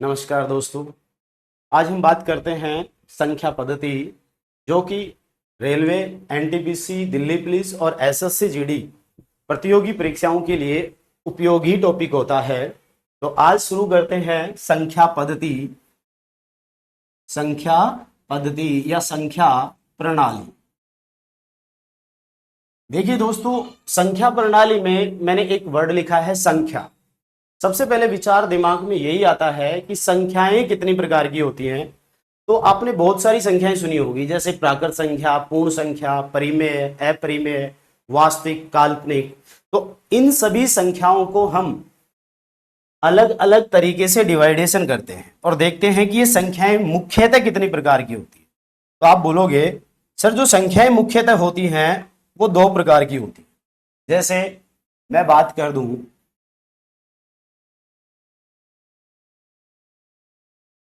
नमस्कार दोस्तों। आज हम बात करते हैं संख्या पद्धति, जो कि रेलवे, एनटीपीसी, दिल्ली पुलिस और एसएससी जीडी प्रतियोगी परीक्षाओं के लिए उपयोगी टॉपिक होता है। तो आज शुरू करते हैं संख्या पद्धति या संख्या प्रणाली। देखिए दोस्तों, संख्या प्रणाली में मैंने एक वर्ड लिखा है संख्या। सबसे पहले विचार दिमाग में यही आता है कि संख्याएं कितनी प्रकार की होती हैं। तो आपने बहुत सारी संख्याएं सुनी होगी, जैसे प्राकृत संख्या, पूर्ण संख्या, परिमेय, अपरिमेय, वास्तविक, काल्पनिक। तो इन सभी संख्याओं को हम अलग अलग तरीके से डिवाइडेशन करते हैं और देखते हैं कि ये संख्याएं मुख्यतः कितनी प्रकार की होती है। तो आप बोलोगे सर, जो संख्याएं मुख्यतः होती हैं वो दो प्रकार की होती है। जैसे मैं बात कर दूं,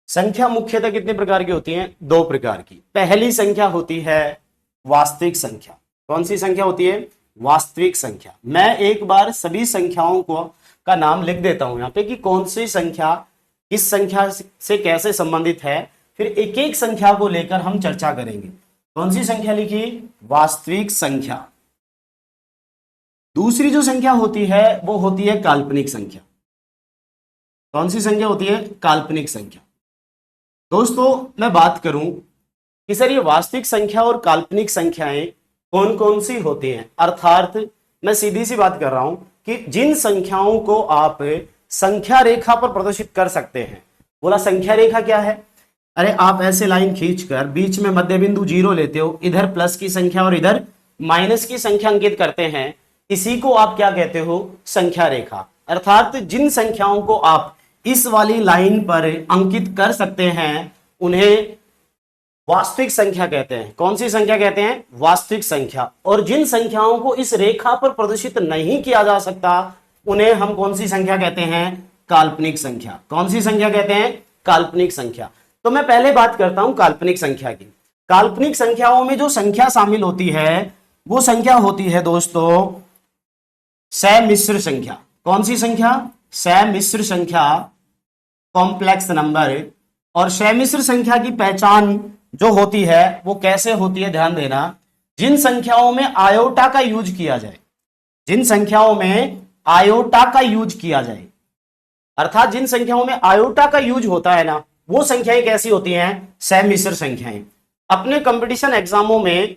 संख्या मुख्यतः कितने प्रकार की होती हैं? दो प्रकार की। पहली संख्या होती है वास्तविक संख्या। कौन सी संख्या होती है? वास्तविक संख्या। मैं एक बार सभी संख्याओं का नाम लिख देता हूं यहाँ पे कि कौन सी संख्या किस संख्या से कैसे संबंधित है, फिर एक एक संख्या को लेकर हम चर्चा करेंगे। कौन सी संख्या लिखी? वास्तविक संख्या। दूसरी जो संख्या होती है वो होती है काल्पनिक संख्या। कौन सी संख्या होती है? काल्पनिक संख्या। दोस्तों, मैं बात करूं कि सर ये वास्तविक संख्या और काल्पनिक संख्याएं कौन कौन सी होती हैं, अर्थात मैं सीधी सी बात कर रहा हूं कि जिन संख्याओं को आप संख्या रेखा पर प्रदर्शित कर सकते हैं। बोला संख्या रेखा क्या है? अरे आप ऐसे लाइन खींचकर बीच में मध्य बिंदु 0 लेते हो, इधर प्लस की संख्या और इधर माइनस की संख्या अंकित करते हैं, इसी को आप क्या कहते हो? संख्या रेखा। अर्थात जिन संख्याओं को आप इस वाली लाइन पर अंकित कर सकते हैं उन्हें वास्तविक संख्या कहते हैं। कौन सी संख्या कहते हैं? वास्तविक संख्या। और जिन संख्याओं को इस रेखा पर प्रदर्शित नहीं किया जा सकता उन्हें हम कौन सी संख्या कहते हैं? काल्पनिक संख्या। कौन सी संख्या कहते हैं? काल्पनिक संख्या। तो मैं पहले बात करता हूं काल्पनिक संख्या की। काल्पनिक संख्याओं में जो संख्या शामिल होती है वो संख्या होती है दोस्तों सम्मिश्र संख्या। कौन सी संख्या? सम्मिश्र संख्या, कॉम्प्लेक्स नंबर। और सम्मिश्र संख्या की पहचान जो होती है वो कैसे होती है, ध्यान देना। जिन संख्याओं में आयोटा का यूज किया जाए, जिन संख्याओं में आयोटा का यूज किया जाए, अर्थात जिन संख्याओं में आयोटा का यूज होता है ना, वो संख्याएं कैसी होती हैं? सम्मिश्र संख्याएं। अपने कंपटीशन एग्जामों में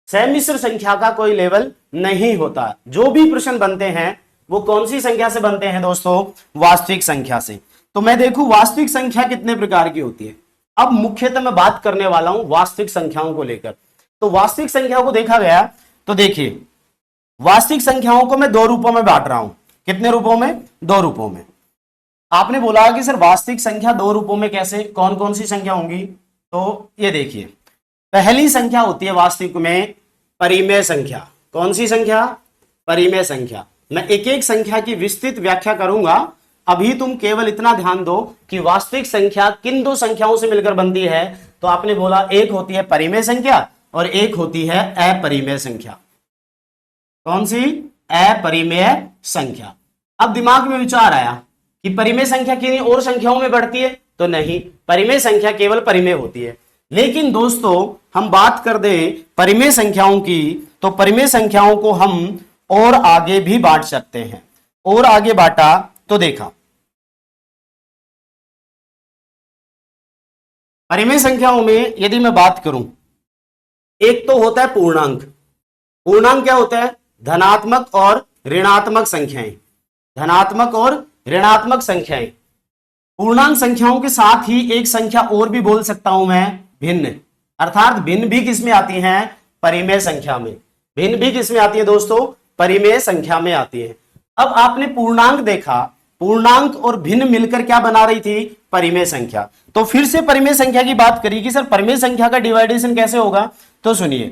सम्मिश्र संख्या का कोई लेवल नहीं होता। जो भी प्रश्न बनते हैं वो कौन सी संख्या से बनते हैं दोस्तों? वास्तविक संख्या से। तो मैं देखूं वास्तविक संख्या कितने प्रकार की होती है। अब मुख्यतः मैं बात करने वाला हूं वास्तविक संख्याओं को लेकर। तो वास्तविक संख्याओं को देखा गया तो देखिए, वास्तविक संख्याओं को मैं दो रूपों में बांट रहा हूं। कितने रूपों में? दो रूपों में। आपने बोला कि सर वास्तविक संख्या दो रूपों में कैसे, कौन कौन सी संख्या होंगी? तो ये देखिए, पहली संख्या होती है वास्तविक में परिमेय संख्या। कौन सी संख्या? परिमेय संख्या। मैं एक एक संख्या की विस्तृत व्याख्या करूंगा, अभी तुम केवल इतना ध्यान दो कि वास्तविक संख्या किन दो संख्याओं से मिलकर बनती है। तो आपने बोला एक होती है परिमेय संख्या और एक होती है अपरिमेय संख्या। कौन सी? अपरिमेय संख्या। अब दिमाग में विचार आया कि परिमेय संख्या किन्हीं और संख्याओं में बढ़ती है? तो नहीं, परिमेय संख्या केवल परिमेय होती है। लेकिन दोस्तों, हम बात कर दें परिमेय संख्याओं की, तो परिमेय संख्याओं को हम और आगे भी बांट सकते हैं। और आगे बांटा तो देखा, परिमेय संख्याओं में यदि मैं बात करूं, एक तो होता है पूर्णांक। पूर्णांक क्या होता है? धनात्मक और ऋणात्मक संख्याएं। धनात्मक और ऋणात्मक संख्याएं। पूर्णांक संख्याओं के साथ ही एक संख्या और भी बोल सकता हूं मैं, भिन्न। अर्थात भिन्न भी किसमें आती हैं? परिमेय संख्या में। भिन्न भी किसमें आती है दोस्तों? परिमेय संख्या में आती है। अब आपने पूर्णांक देखा, पूर्णांक और भिन्न मिलकर क्या बना रही थी? परिमेय संख्या। तो फिर से परिमेय संख्या की बात करी कि सर परिमेय संख्या का डिवाइडेशन कैसे होगा? तो सुनिए,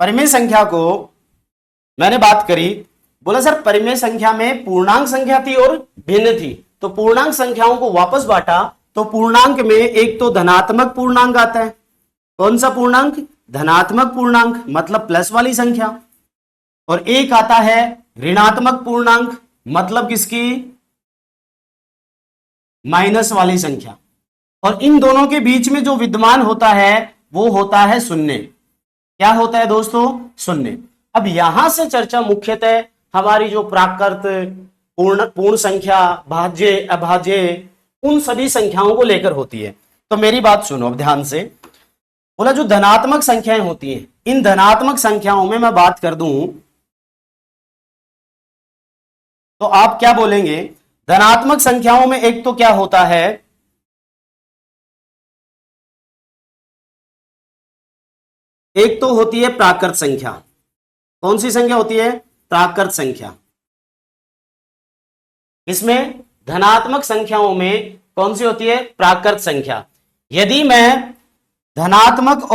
परिमेय संख्या को मैंने बात करी, बोला सर परिमेय संख्या में पूर्णांक संख्या थी और भिन्न थी। तो पूर्णांक संख्याओं को वापस बांटा तो पूर्णांक में एक तो धनात्मक पूर्णांक आता है। कौन सा पूर्णांक? धनात्मक पूर्णांक, मतलब प्लस वाली संख्या। और एक आता है ऋणात्मक पूर्णांक मतलब किसकी? माइनस वाली संख्या। और इन दोनों के बीच में जो विद्यमान होता है वो होता है शून्य। क्या होता है दोस्तों? शून्य। अब यहां से चर्चा मुख्यतः हमारी जो प्राकृत, पूर्ण संख्या, भाज्य, अभाज्य, उन सभी संख्याओं को लेकर होती है। तो मेरी बात सुनो अब ध्यान से। बोला जो धनात्मक संख्याएं होती हैं, इन धनात्मक संख्याओं में मैं बात कर दूं तो आप क्या बोलेंगे? धनात्मक संख्याओं में एक तो क्या होता है, एक तो होती है प्राकृत संख्या। कौन सी संख्या होती है? प्राकृत संख्या। इसमें धनात्मक संख्याओं में कौन सी होती है? प्राकृत संख्या। यदि मैं धनात्मक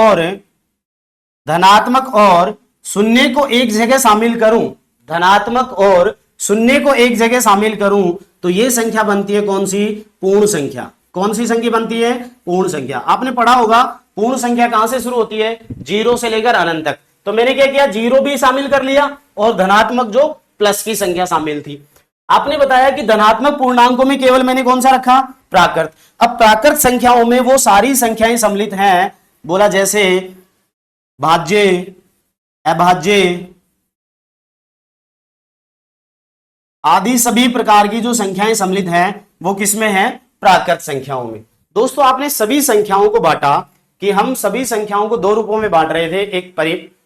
और शून्य को एक जगह शामिल करूं, धनात्मक और शून्य को एक जगह शामिल करूं तो यह संख्या बनती है कौन सी? पूर्ण संख्या। कौन सी संख्या बनती है? पूर्ण संख्या। आपने पढ़ा होगा पूर्ण संख्या कहां से शुरू होती है? जीरो से लेकर अनंत तक। तो मैंने क्या किया? जीरो भी शामिल कर लिया और धनात्मक जो प्लस की संख्या शामिल थी। आपने बताया कि धनात्मक पूर्णांकों में केवल मैंने कौन सा रखा? प्राकृत। अब प्राकृत संख्याओं में वो सारी संख्याएं सम्मिलित हैं। बोला जैसे भाज्य, अभाज्य आदि सभी प्रकार की जो संख्याएं सम्मिलित हैं वो किसमें है? प्राकृत संख्याओं में। दोस्तों आपने सभी संख्याओं को बांटा कि हम सभी संख्याओं को दो रूपों में बांट रहे थे, एक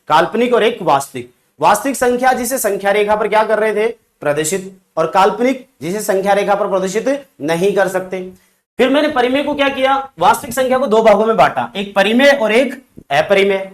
काल्पनिक और एक वास्तविक। वास्तविक संख्या जिसे संख्या रेखा पर क्या कर रहे थे? प्रदर्शित, और काल्पनिक जिसे संख्या रेखा पर प्रदर्शित नहीं कर सकते। फिर मैंने परिमेय को क्या किया? वास्तविक संख्या को दो भागों में बांटा, एक परिमेय और एक अपरिमेय।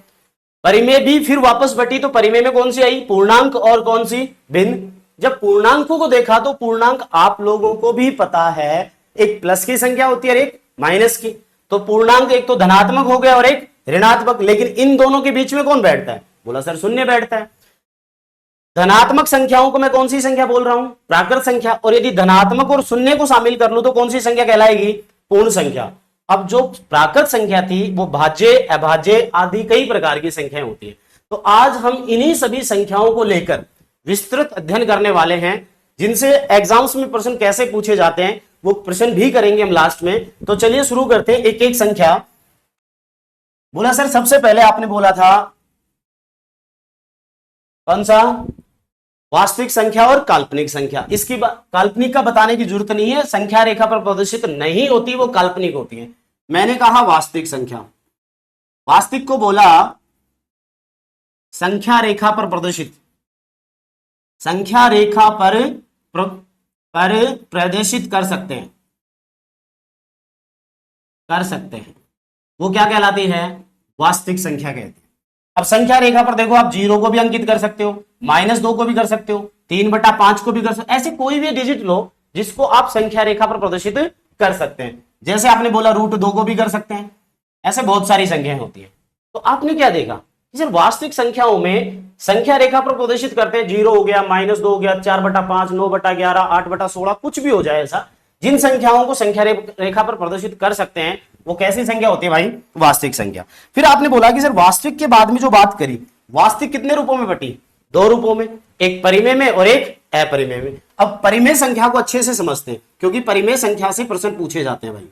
परिमेय भी फिर वापस बटी तो परिमेय में कौन सी आई? पूर्णांक और कौन सी? भिन्न। जब पूर्णांकों को देखा तो पूर्णांक आप लोगों को भी पता है, एक प्लस की संख्या होती है और एक माइनस की। तो पूर्णांक एक तो धनात्मक हो गया और एक ऋणात्मक, लेकिन इन दोनों के बीच में कौन बैठता है? बोला सर शून्य बैठता है। धनात्मक संख्याओं को मैं कौन सी संख्या बोल रहा हूं? प्राकृत संख्या। और यदि धनात्मक और शून्य को शामिल कर लूं तो कौन सी संख्या कहलाएगी? पूर्ण संख्या। अब जो प्राकृत संख्या थी वो भाज्य, अभाज्य आदि कई प्रकार की संख्याएं होती है। तो आज हम इन्हीं सभी संख्याओं को लेकर विस्तृत अध्ययन करने वाले हैं, जिनसे एग्जाम्स में प्रश्न कैसे पूछे जाते हैं वो प्रश्न भी करेंगे हम लास्ट में। तो चलिए शुरू करते हैं एक एक संख्या। बोला सर सबसे पहले आपने बोला था कौन सा? वास्तविक संख्या और काल्पनिक संख्या। इसकी काल्पनिक का बताने की जरूरत नहीं है, संख्या रेखा पर प्रदर्शित नहीं होती, वो काल्पनिक होती है। मैंने कहा वास्तविक संख्या, वास्तविक को बोला संख्या रेखा पर प्रदर्शित, संख्या रेखा पर प्रदर्शित कर सकते हैं, वो क्या कहलाती है? वास्तविक संख्या कहते हैं। अब संख्या रेखा पर देखो, आप जीरो को भी अंकित कर सकते हो, -2 को भी कर सकते हो, 3/5 को भी कर सकते हो। ऐसे कोई भी डिजिट लो जिसको आप संख्या रेखा पर प्रदर्शित कर सकते हैं। जैसे आपने बोला √2 को भी कर सकते हैं। ऐसे बहुत सारी संख्याएं होती है। तो आपने क्या देखा? सिर्फ वास्तविक संख्याओं में संख्या रेखा पर प्रदर्शित करते हैं, 0 हो गया, -2 हो गया, 4/5, 9/11, 8/16, कुछ भी हो जाए। ऐसा जिन संख्याओं को संख्या रेखा पर प्रदर्शित कर सकते हैं वो कैसी संख्या होती है भाई? वास्तविक संख्या। फिर आपने बोला कि सर वास्तविक के बाद में जो बात करी, वास्तविक कितने रूपों में बटी? दो रूपों में, एक परिमेय में और एक अपरिमेय में। अब परिमेय संख्या को अच्छे से समझते हैं क्योंकि परिमेय संख्या से प्रश्न पूछे जाते हैं भाई।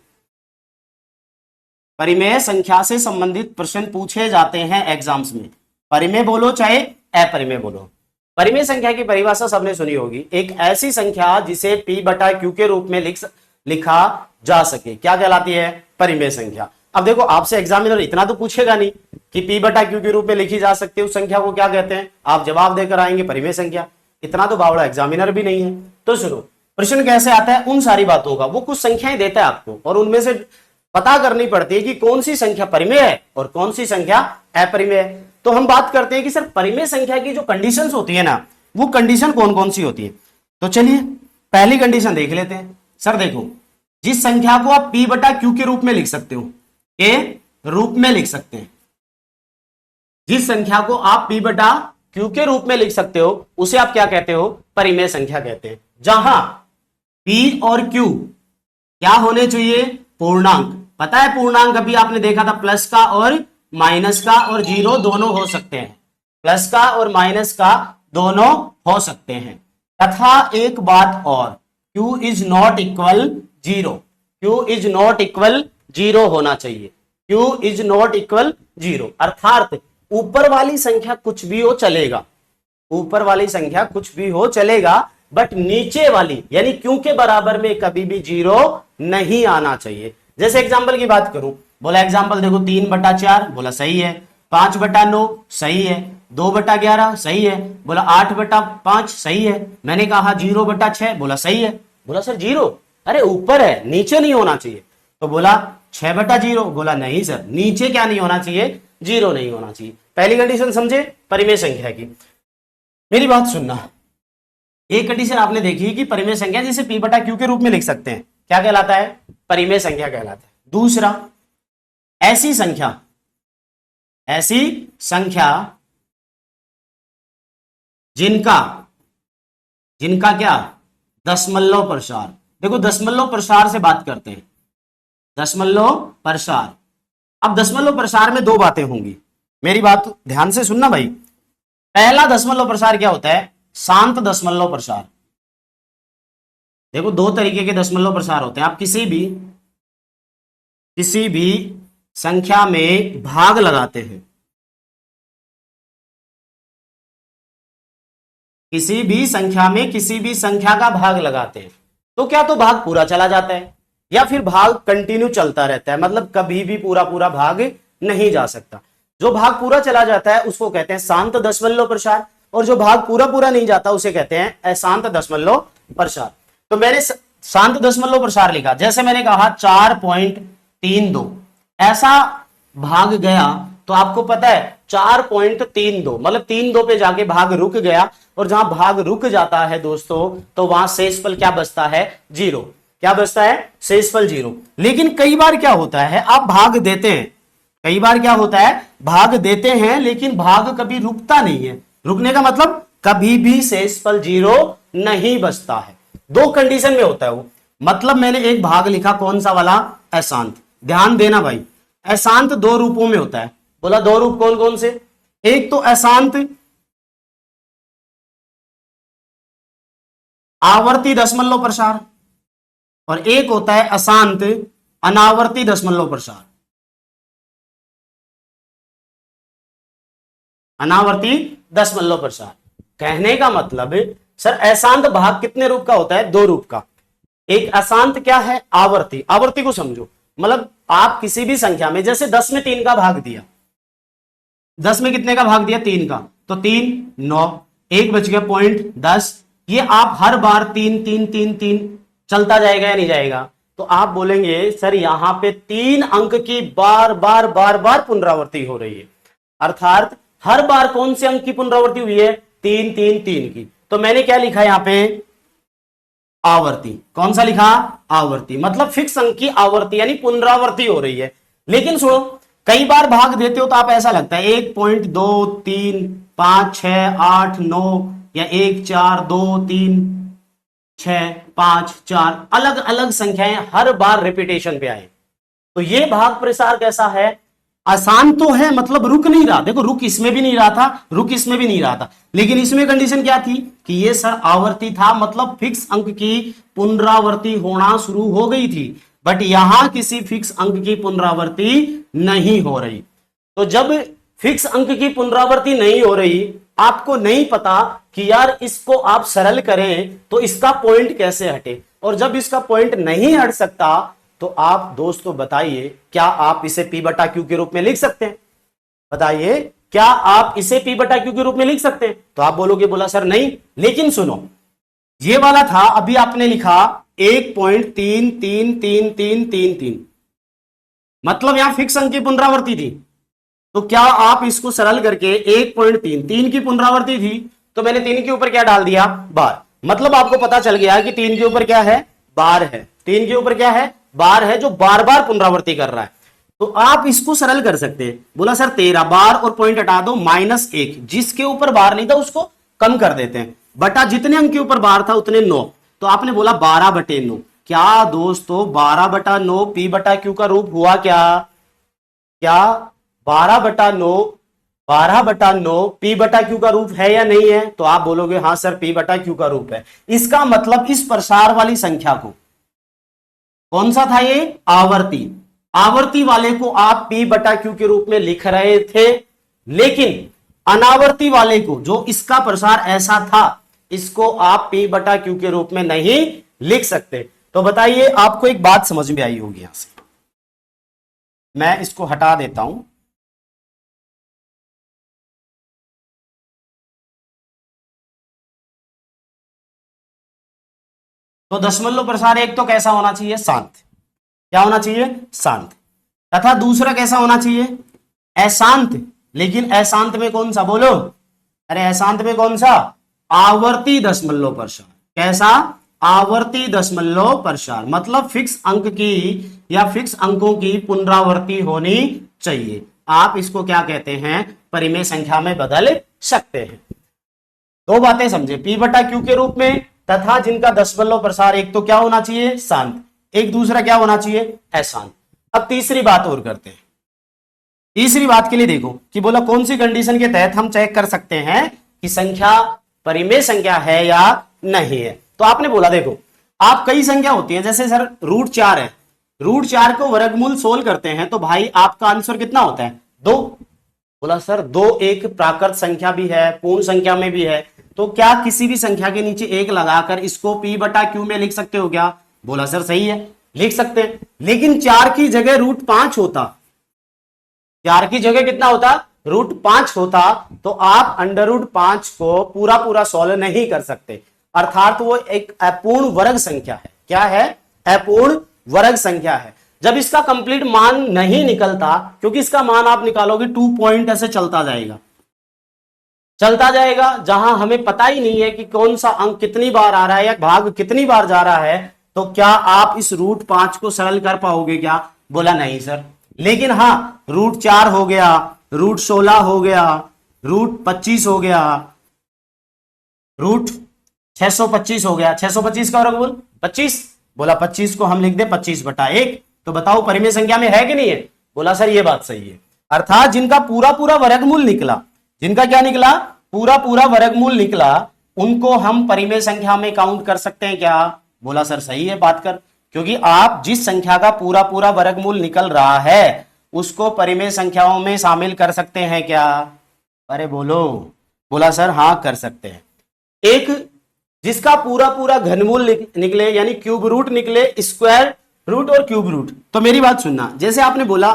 परिमेय संख्या से संबंधित प्रश्न पूछे जाते हैं एग्जाम्स में। परिमेय बोलो चाहे अपरिमेय बोलो। परिमेय संख्या की परिभाषा सबने सुनी होगी, एक ऐसी संख्या जिसे P/Q के रूप में लिखा जा सके, क्या कहलाती है? परिमेय संख्या। अब देखो आपसे एग्जामिनर इतना तो पूछेगा नहीं कि P/Q के रूप में लिखी जा सकती है उस संख्या को क्या कहते हैं, आप जवाब देकर आएंगे परिमेय संख्या। इतना तो बावड़ा एग्जामिनर भी नहीं है। तो सुनो प्रश्न कैसे आता है उन सारी बातों का, वो कुछ संख्याएं देता है आपको और उनमें से पता करनी पड़ती है कि कौन सी संख्या परिमेय है और कौन सी संख्या अपरिमेय है। तो हम बात करते हैं कि सर परिमेय संख्या की जो कंडीशंस होती है ना, वो कंडीशन कौन कौन सी होती है। तो चलिए पहली कंडीशन देख लेते हैं। सर देखो, जिस संख्या को आप P/Q के रूप में लिख सकते हो, के रूप में लिख सकते हैं, जिस संख्या को आप P/Q के रूप में लिख सकते हो उसे आप क्या कहते हो? परिमेय संख्या कहते हैं। जहां P और Q क्या होने चाहिए? पूर्णांक। पता है पूर्णांक अभी आपने देखा था, प्लस का और माइनस का और जीरो दोनों हो सकते हैं, प्लस का और माइनस का दोनों हो सकते हैं। तथा एक बात और, Q is not equal zero, Q is not equal zero होना चाहिए, Q is not equal zero, अर्थात ऊपर वाली संख्या कुछ भी हो चलेगा, ऊपर वाली संख्या कुछ भी हो चलेगा, बट नीचे वाली यानी Q के बराबर में कभी भी जीरो नहीं आना चाहिए। जैसे एग्जांपल की बात करूं, बोला एग्जांपल देखो 3/4, बोला सही है, 5/9 सही है, 2/11 सही है, बोला 8/5 सही है, मैंने कहा 0/6, बोला सही है, बोला सर जीरो, अरे ऊपर है नीचे नहीं होना चाहिए, तो बोला 6/0, बोला नहीं सर नीचे क्या नहीं होना चाहिए, जीरो नहीं होना चाहिए। पहली कंडीशन समझे परिमेय संख्या की, मेरी बात सुनना, एक कंडीशन आपने देखी कि परिमेय संख्या जिसे P/Q के रूप में लिख सकते हैं, क्या कहलाता है, परिमेय संख्या कहलाता है। दूसरा, ऐसी संख्या जिनका क्या दशमलव प्रसार, देखो दशमलव प्रसार से बात करते हैं, दशमलव प्रसार। अब दशमलव प्रसार में दो बातें होंगी, मेरी बात ध्यान से सुनना भाई। पहला दशमलव प्रसार क्या होता है, शांत दशमलव प्रसार। देखो दो तरीके के दशमलव प्रसार होते हैं, आप किसी भी संख्या में भाग लगाते हैं, किसी भी संख्या में किसी भी संख्या का भाग लगाते हैं, तो क्या तो भाग पूरा चला जाता है या फिर भाग कंटिन्यू चलता रहता है, मतलब कभी भी पूरा भाग नहीं जा सकता। जो भाग पूरा चला जाता है उसको कहते हैं शांत दशमलव प्रसार, और जो भाग पूरा नहीं जाता उसे कहते हैं अशांत दशमलव प्रसार। तो मैंने शांत दशमलव प्रसार लिखा, जैसे मैंने कहा 4.32 ऐसा भाग गया, तो आपको पता है 4.32 मतलब 32 पे जाके भाग रुक गया, और जहां भाग रुक जाता है दोस्तों तो वहां शेषफल क्या बचता है, जीरो। क्या बचता है, शेषफल जीरो। लेकिन कई बार क्या होता है, आप भाग देते हैं, कई बार क्या होता है भाग देते हैं लेकिन भाग कभी रुकता नहीं है, रुकने का मतलब कभी भी शेषफल जीरो नहीं बचता है। दो कंडीशन में होता है वो, मतलब मैंने एक भाग लिखा कौन सा वाला, अशांत। ध्यान देना भाई, अशांत दो रूपों में होता है, बोला दो रूप कौन कौन से, एक तो अशांत आवर्ती दशमलव प्रसार, और एक होता है अशांत अनावर्ती दशमलव प्रसार। अनावर्ती दशमलव प्रसार कहने का मतलब सर अशांत भाग कितने रूप का होता है, दो रूप का। एक अशांत क्या है, आवर्ती। आवर्ती को समझो, मतलब आप किसी भी संख्या में, जैसे 10 में 3 का भाग दिया, 10 में कितने का भाग दिया, 3 का, तो 3 9, एक बच गया 0.10, ये आप हर बार 3 3 3 3 चलता जाएगा या नहीं जाएगा, तो आप बोलेंगे सर यहां पे 3 अंक की बार बार पुनरावृत्ति हो रही है, अर्थात हर बार कौन से अंक की पुनरावृत्ति हुई है, 3 3 3 की। तो मैंने क्या लिखा यहां पे, आवर्ती। कौन सा लिखा, आवर्ती, मतलब फिक्स अंक की आवर्ती यानी पुनरावृत्ति हो रही है। लेकिन सुनो, कई बार भाग देते हो तो आप ऐसा लगता है 1.2 3 5 6 8 9 या 1 4 2 3 6 5 4 अलग अलग संख्याएं हर बार रिपीटेशन पे आए, तो ये भाग प्रसार कैसा है, आसान तो है, मतलब रुक नहीं रहा। देखो रुक इसमें भी नहीं रहा था, रुक इसमें भी नहीं रहा था, लेकिन इसमें कंडीशन क्या थी कि ये सर आवर्ती था, मतलब फिक्स अंक की पुनरावृत्ति होना शुरू हो गई थी, बट यहां किसी फिक्स अंक की पुनरावृत्ति नहीं हो रही। तो जब फिक्स अंक की पुनरावृत्ति नहीं हो रही, आपको नहीं पता कि यार इसको आप सरल करें तो इसका पॉइंट कैसे हटे, और जब इसका पॉइंट नहीं हट सकता तो आप दोस्तों बताइए क्या आप इसे P/Q के रूप में लिख सकते हैं, बताइए क्या आप इसे P/Q के रूप में लिख सकते हैं, तो आप बोलोगे बोला सर नहीं। लेकिन सुनो, ये वाला था, अभी आपने लिखा 1.333333, मतलब यहां फिक्स अंक की पुनरावृत्ति थी, तो क्या आप इसको सरल करके 1.33 की पुनरावृत्ति थी, तो मैंने 3 के ऊपर क्या डाल दिया, बार, मतलब आपको पता चल गया कि 3 के ऊपर क्या है, बार है, 3 के ऊपर क्या है, बार है, जो बार बार पुनरावृत्ति कर रहा है। तो आप इसको सरल कर सकते हैं, बोला सर 13 बार और पॉइंट हटा दो -1, जिसके ऊपर बार नहीं था उसको कम कर देते हैं, बटा जितने अंक के ऊपर बार था उतने 9, तो आपने बोला 12/9। क्या दोस्तों 12/9 P/Q का रूप हुआ क्या, क्या 12/9 12/9 P बटा Q का रूप है या नहीं है? तो आप बोलोगे हाँ सर P बटा Q का रूप है। इसका मतलब इस प्रसार वाली संख्या को, कौन सा था ये? आवर्ती। आवर्ती वाले को आप P बटा Q के रूप में लिख रहे थे, लेकिन अनावर्ती वाले को, जो इसका प्रसार ऐसा था, इसको आप P बटा Q के रूप में नहीं लिख सकते। तो बताइए, आपको एक बात समझ में आई होगी। यहां से मैं इसको हटा देता हूं। तो दशमलव प्रसार एक तो कैसा होना चाहिए? शांत। क्या होना चाहिए? शांत। तथा दूसरा कैसा होना चाहिए? अशांत। लेकिन अशांत में कौन सा? बोलो। अरे अशांत में कौन सा? आवर्ती दशमलव प्रसार। कैसा? आवर्ती दशमलव प्रसार। मतलब फिक्स अंक की या फिक्स अंकों की पुनरावृत्ति होनी चाहिए। आप इसको क्या कहते हैं? परिमेय संख्या में बदल सकते हैं। दो बातें समझे, P बटा Q के रूप में, तथा जिनका दशमलव प्रसार एक तो क्या होना चाहिए? शांत। एक दूसरा क्या होना चाहिए? अशांत। अब तीसरी बात और करते हैं। तीसरी बात के लिए देखो कि बोला कौन सी कंडीशन के तहत हम चेक कर सकते हैं कि संख्या परिमेय संख्या है या नहीं है। तो आपने बोला देखो, आप कई संख्या होती है, जैसे सर √4 है, √4 को वर्गमूल सोल्व करते हैं तो भाई आपका आंसर कितना होता है? 2। बोला सर 2 एक प्राकृत संख्या भी है, पूर्ण संख्या में भी है, तो क्या किसी भी संख्या के नीचे 1 लगाकर इसको P बटा Q में लिख सकते हो क्या? बोला सर सही है, लिख सकते हैं। लेकिन 4 की जगह √5 होता, 4 की जगह कितना होता? √5 होता, तो आप √5 को पूरा पूरा सॉल्व नहीं कर सकते। अर्थात वो एक अपूर्ण वर्ग संख्या है। क्या है? अपूर्ण वर्ग संख्या है। जब इसका कंप्लीट मान नहीं निकलता, क्योंकि इसका मान आप निकालोगे 2 पॉइंट ऐसे चलता जाएगा, चलता जाएगा, जहां हमें पता ही नहीं है कि कौन सा अंक कितनी बार आ रहा है या भाग कितनी बार जा रहा है। तो क्या आप इस √5 को सरल कर पाओगे क्या? बोला नहीं सर। लेकिन हाँ, √4 हो गया, √16 हो गया, √25 हो गया, √625 हो गया। 625 का वर्गमूल 25। बोला 25 को हम लिख दे 25/1। तो बताओ परिमेय संख्या में है कि नहीं है? बोला सर ये बात सही है। अर्थात जिनका पूरा पूरा वर्गमूल निकला, जिनका क्या निकला? पूरा पूरा वर्गमूल निकला, उनको हम परिमेय संख्या में काउंट कर सकते हैं क्या? बोला सर सही है बात कर, क्योंकि आप जिस संख्या का पूरा पूरा वर्गमूल निकल रहा है उसको परिमेय संख्याओं में शामिल कर सकते हैं क्या? अरे बोलो। बोला सर हाँ कर सकते हैं। एक जिसका पूरा पूरा घनमूल निकले, यानी क्यूब रूट निकले, स्क्वायर रूट और क्यूब रूट। तो मेरी बात सुनना, जैसे आपने बोला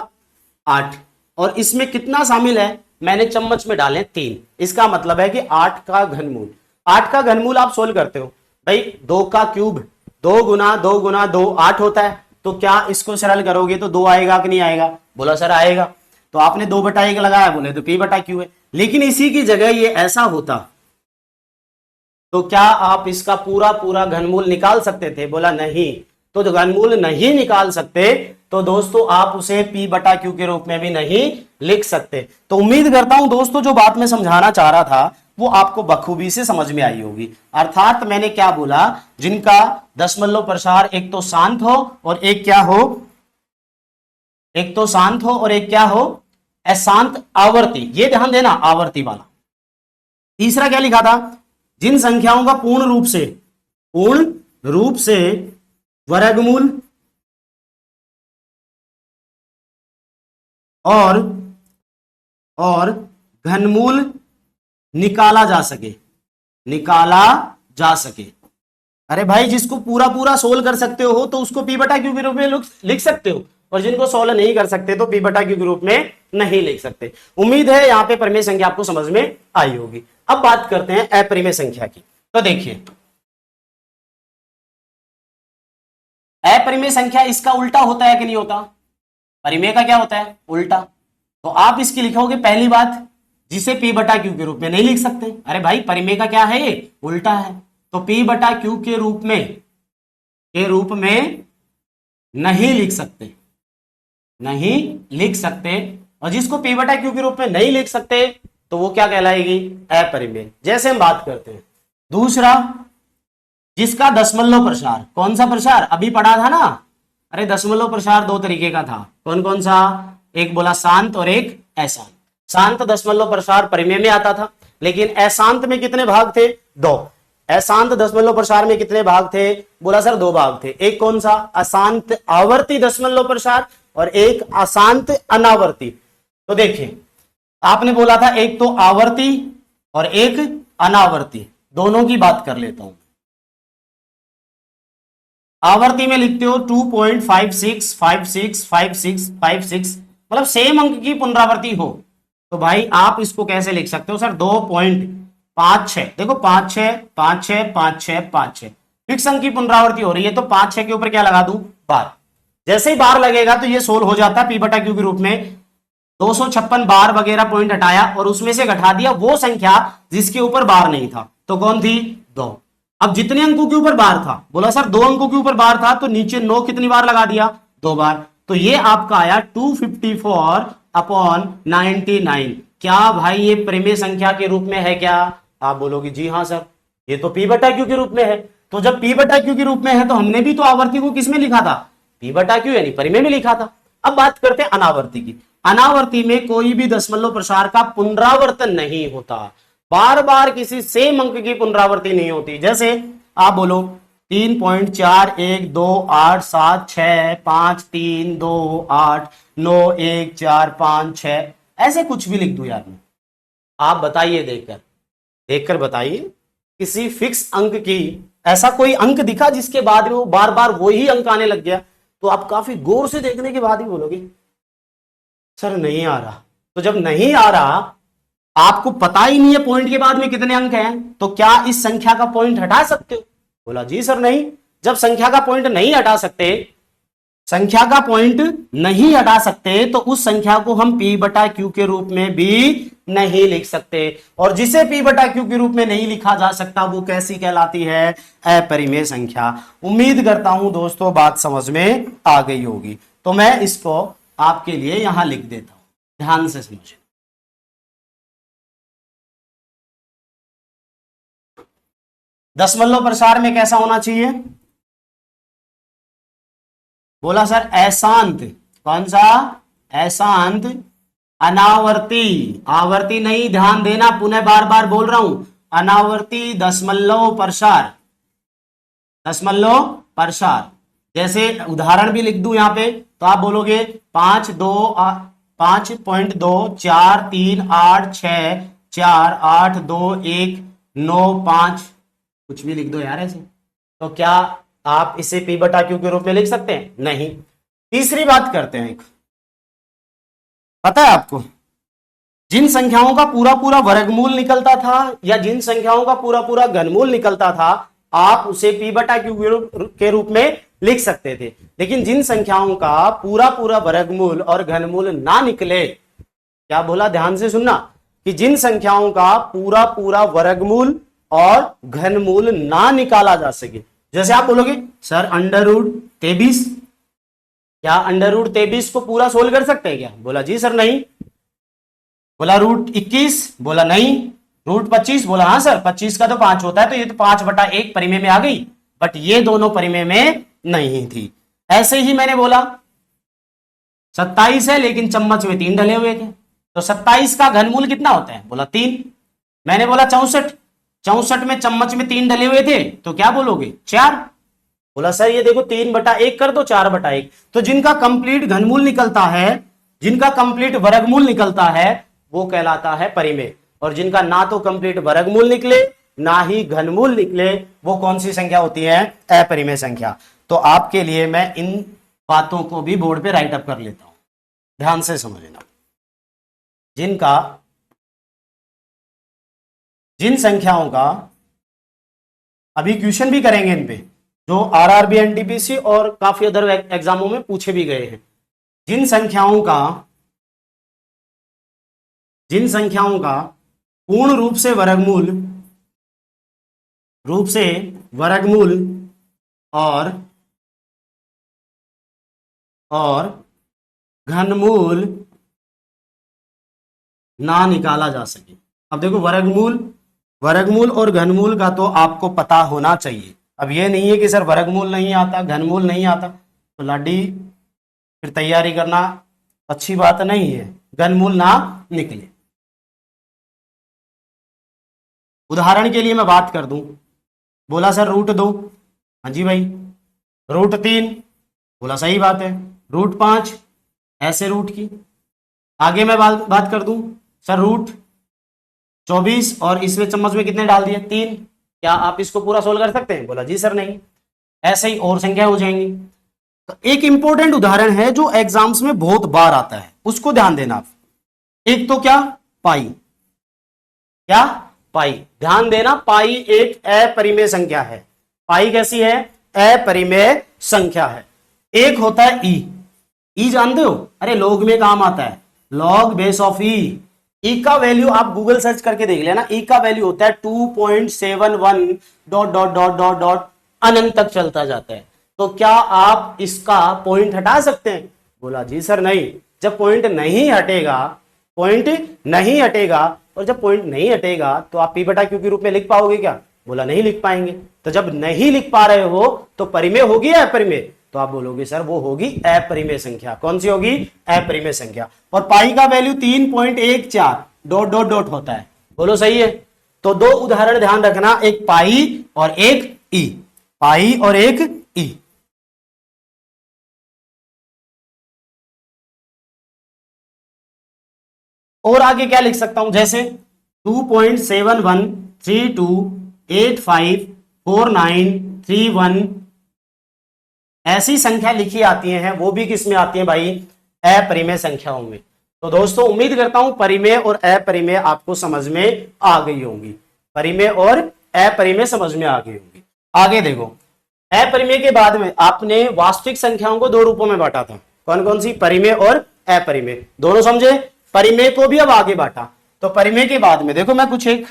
8 और इसमें कितना शामिल है? मैंने चम्मच में डाले 3। इसका मतलब है कि 8 का घनमूल। 8 का घनमूल आप सोल्व करते हो भाई, 2 का क्यूब 2 गुना 2 गुना 2 8 होता है। तो क्या इसको सरल करोगे तो 2 आएगा कि नहीं आएगा? बोला सर आएगा। तो आपने 2/1 लगाया, बोले तो P बटा Q है। लेकिन इसी की जगह ये ऐसा होता तो क्या आप इसका पूरा पूरा घनमूल निकाल सकते थे? बोला नहीं। तो जो घनमूल नहीं निकाल सकते तो दोस्तों आप उसे P बटा Q के रूप में भी नहीं लिख सकते। तो उम्मीद करता हूं दोस्तों जो बात मैं समझाना चाह रहा था वो आपको बखूबी से समझ में आई होगी। अर्थात मैंने क्या बोला, जिनका दशमलव प्रसार एक तो शांत हो और एक क्या हो, एक तो शांत हो और एक क्या हो, अशांत आवर्ती। ये ध्यान देना, आवर्ती वाला। तीसरा क्या लिखा था? जिन संख्याओं का पूर्ण रूप से वर्गमूल और घनमूल निकाला जा सके। अरे भाई जिसको पूरा पूरा सोल्व कर सकते हो तो उसको P बटा Q के रूप में लिख सकते हो, और जिनको सोल्व नहीं कर सकते तो P बटा Q के रूप में नहीं लिख सकते। उम्मीद है यहां पे परिमेय संख्या आपको समझ में आई होगी। अब बात करते हैं अपरिमेय संख्या की। तो देखिए, अपरिमेय संख्या इसका उल्टा होता है कि नहीं होता? परिमेय का क्या होता है? उल्टा। तो आप इसकी लिखोगे पहली बात, जिसे P बटा Q के रूप में नहीं लिख सकते। अरे भाई परिमेय का क्या है? ये उल्टा है। तो P बटा Q के रूप में नहीं लिख सकते, और जिसको P बटा Q के रूप में नहीं लिख सकते तो वो क्या कहलाएगी? अपरिमेय। जैसे हम बात करते हैं दूसरा, जिसका दशमलव प्रसार, कौन सा प्रसार अभी पढ़ा था ना? अरे दशमलव प्रसार 2 तरीके का था। कौन कौन सा? एक बोला शांत और एक अशांत। शांत दशमलव प्रसार परिमेय में आता था, लेकिन अशांत में कितने भाग थे? 2। अशांत दशमलव प्रसार में कितने भाग थे? बोला सर 2 भाग थे। एक कौन सा? अशांत आवर्ती दशमलव प्रसार और एक अशांत अनावर्ती। तो देखिए, आपने बोला था एक तो आवर्ती और एक अनावर्ती, दोनों की बात कर लेता हूं। आवर्ती में लिखते हो 2.56565656, मतलब सेम अंक की पुनरावृत्ति हो, तो भाई आप इसको कैसे लिख सकते हो सर? 2.56। देखो 5 6 फिक्स अंक की पुनरावृत्ति हो रही है, तो 5 6 के ऊपर क्या लगा दूं? बार। जैसे ही बार लगेगा तो ये सोल्व हो जाता है पी बटा क्यू के रूप में। 256 बार वगैरह पॉइंट हटाया और उसमें से घटा दिया वो संख्या जिसके ऊपर बार नहीं था, तो कौन थी? 2। अब जितने अंकों के ऊपर बार था, बोला सर 2 अंकों के ऊपर बार था, तो नीचे 9 कितनी बार लगा दिया? 2 बार। तो ये आपका आया 254/99। क्या भाई ये परिमेय संख्या के रूप में है क्या? आप बोलोगे जी हाँ सर, ये तो पी बटा क्यू के रूप में है। तो जब पी बटा क्यू के रूप में है तो हमने भी तो आवर्ती को किस में लिखा था? पी बटा क्यू यानी परिमेय में लिखा था। अब बात करते हैं अनावर्ती की। अनावर्ती में कोई भी दशमलव प्रसार का पुनरावर्तन नहीं होता, बार बार किसी सेम अंक की पुनरावृत्ति नहीं होती। जैसे आप बोलो 3.4128653289145 ऐसे कुछ भी लिख दू यार मैं। आप बताइए, देखकर देखकर बताइए, किसी फिक्स अंक की ऐसा कोई अंक दिखा जिसके बाद में वो बार बार वही अंक आने लग गया? तो आप काफी गौर से देखने के बाद ही बोलोगे सर नहीं आ रहा। तो जब नहीं आ रहा, आपको पता ही नहीं है पॉइंट के बाद में कितने अंक हैं, तो क्या इस संख्या का पॉइंट हटा सकते हो? बोला जी सर नहीं। जब संख्या का पॉइंट नहीं हटा सकते, संख्या का पॉइंट नहीं हटा सकते, तो उस संख्या को हम पी बटा क्यू के रूप में भी नहीं लिख सकते। और जिसे पी बटा क्यू के रूप में नहीं लिखा जा सकता वो कैसी कहलाती है? अपरिमेय संख्या। उम्मीद करता हूं दोस्तों बात समझ में आ गई होगी। तो मैं इसको आपके लिए यहां लिख देता हूं, ध्यान से समझिए। दशमलव प्रसार में कैसा होना चाहिए? बोला सर अशांत। कौन सा? अशांत अनावर्ती। आवर्ती नहीं, ध्यान देना, पुनः बार बार बोल रहा हूं, अनावर्ती दशमलव प्रसार। दशमलव प्रसार। जैसे उदाहरण भी लिख दूं यहां पे, तो आप बोलोगे 5.2 4 3 8 6 4 8 2 1 9 5, कुछ भी लिख दो यार ऐसे। तो क्या आप इसे पी बटा क्यू के रूप में लिख सकते हैं? नहीं। तीसरी बात करते हैं, एक पता है आपको, जिन संख्याओं का पूरा पूरा वर्गमूल निकलता था या जिन संख्याओं का पूरा पूरा घनमूल निकलता था, आप उसे पी बटा क्यू के रूप में लिख सकते थे। लेकिन जिन संख्याओं का पूरा पूरा वर्गमूल और घनमूल ना निकले, क्या बोला, ध्यान से सुनना, कि जिन संख्याओं का पूरा पूरा वर्गमूल और घनमूल ना निकाला जा सके, जैसे आप बोलोगे सर √23, क्या √23 को पूरा सोल्व कर सकते हैं क्या? बोला जी सर नहीं। बोला √21, बोला नहीं। √25, बोला हाँ सर, 25 का तो 5 होता है, तो ये तो 5/1 परिमेय में आ गई, बट ये दोनों परिमेय में नहीं थी। ऐसे ही मैंने बोला 27 है लेकिन चम्मच में 3 डले हुए थे, तो 27 का घनमूल कितना होता है? बोला 3। मैंने बोला 64 में चम्मच में 3 डले हुए थे, तो क्या बोलोगे? 4। बोला सर ये देखो 3/1 कर दो, 4/1। तो जिनका कंप्लीट घनमूल निकलता है, जिनका कंप्लीट वर्गमूल निकलता है, वो कहलाता है परिमेय। और जिनका ना तो कंप्लीट वर्गमूल निकले ना ही घनमूल निकले, वो कौन सी संख्या होती है? अपरिमेय संख्या। तो आपके लिए मैं इन बातों को भी बोर्ड पे राइट अप कर लेता हूं, ध्यान से समझना। जिन संख्याओं का अभी क्वेश्चन भी करेंगे इन पे, जो आरआरबी एनटीपीसी और काफी अदर एग्जामों में पूछे भी गए हैं, जिन संख्याओं का पूर्ण रूप से वर्गमूल और घनमूल ना निकाला जा सके। अब देखो वर्गमूल और घनमूल का तो आपको पता होना चाहिए। अब ये नहीं है कि सर वर्गमूल नहीं आता, घनमूल नहीं आता, तो लाडी फिर तैयारी करना अच्छी बात नहीं है, घनमूल ना निकले। उदाहरण के लिए मैं बात कर दूं, बोला सर √2, हाँ जी भाई, √3, बोला सही बात है, √5, ऐसे रूट की। आगे मैं बात कर दूं, सर √24 और इसमें चम्मच में कितने डाल दिए, 3, क्या आप इसको पूरा सोल्व कर सकते हैं? बोला जी सर नहीं। ऐसे ही और संख्या हो जाएंगी। तो एक इंपॉर्टेंट उदाहरण है जो एग्जाम्स में बहुत बार आता है, उसको ध्यान देना आप। एक तो क्या, पाई, क्या, पाई, ध्यान देना, पाई एक अपरिमेय संख्या है। पाई कैसी है? अपरिमेय संख्या है। एक होता है ई जानते हो, अरे लॉग में काम आता है, लॉग बेस ऑफ ई का वैल्यू आप गूगल सर्च करके देख लेना, ई का वैल्यू होता है 2.71 dot dot dot dot dot अनंत तक चलता जाता है। तो क्या आप इसका पॉइंट हटा सकते हैं? बोला जी सर नहीं। जब पॉइंट नहीं हटेगा, पॉइंट नहीं हटेगा, और जब पॉइंट नहीं हटेगा तो आप पी बटा क्यू के रूप में लिख पाओगे क्या? बोला नहीं लिख पाएंगे। तो जब नहीं लिख पा रहे हो तो परिमेय होगी या अपरिमेय? तो आप बोलोगे सर वो होगी अपरिमेय संख्या। कौन सी होगी? अपरिमेय संख्या। और पाई का वैल्यू 3.14 डॉट डॉट डॉट होता है। बोलो सही है। तो दो उदाहरण ध्यान रखना, एक पाई और एक ई, पाई और एक ई। और आगे क्या लिख सकता हूं, जैसे 2.7132854931 ऐसी संख्या लिखी आती है, वो भी किस में आती है भाई? अपरिमेय संख्याओं में। तो दोस्तों उम्मीद करता हूं परिमेय और अपरिमेय आपको समझ में आ गई होंगी, परिमेय और अपरिमेय समझ में आ गई होंगी। आगे देखो, अपरिमेय के बाद में आपने वास्तविक संख्याओं को दो रूपों में बांटा था। कौन कौन सी? परिमेय और अपरिमेय, दोनों समझे। परिमेय को भी अब आगे बांटा। तो परिमेय के बाद में देखो, मैं कुछ एक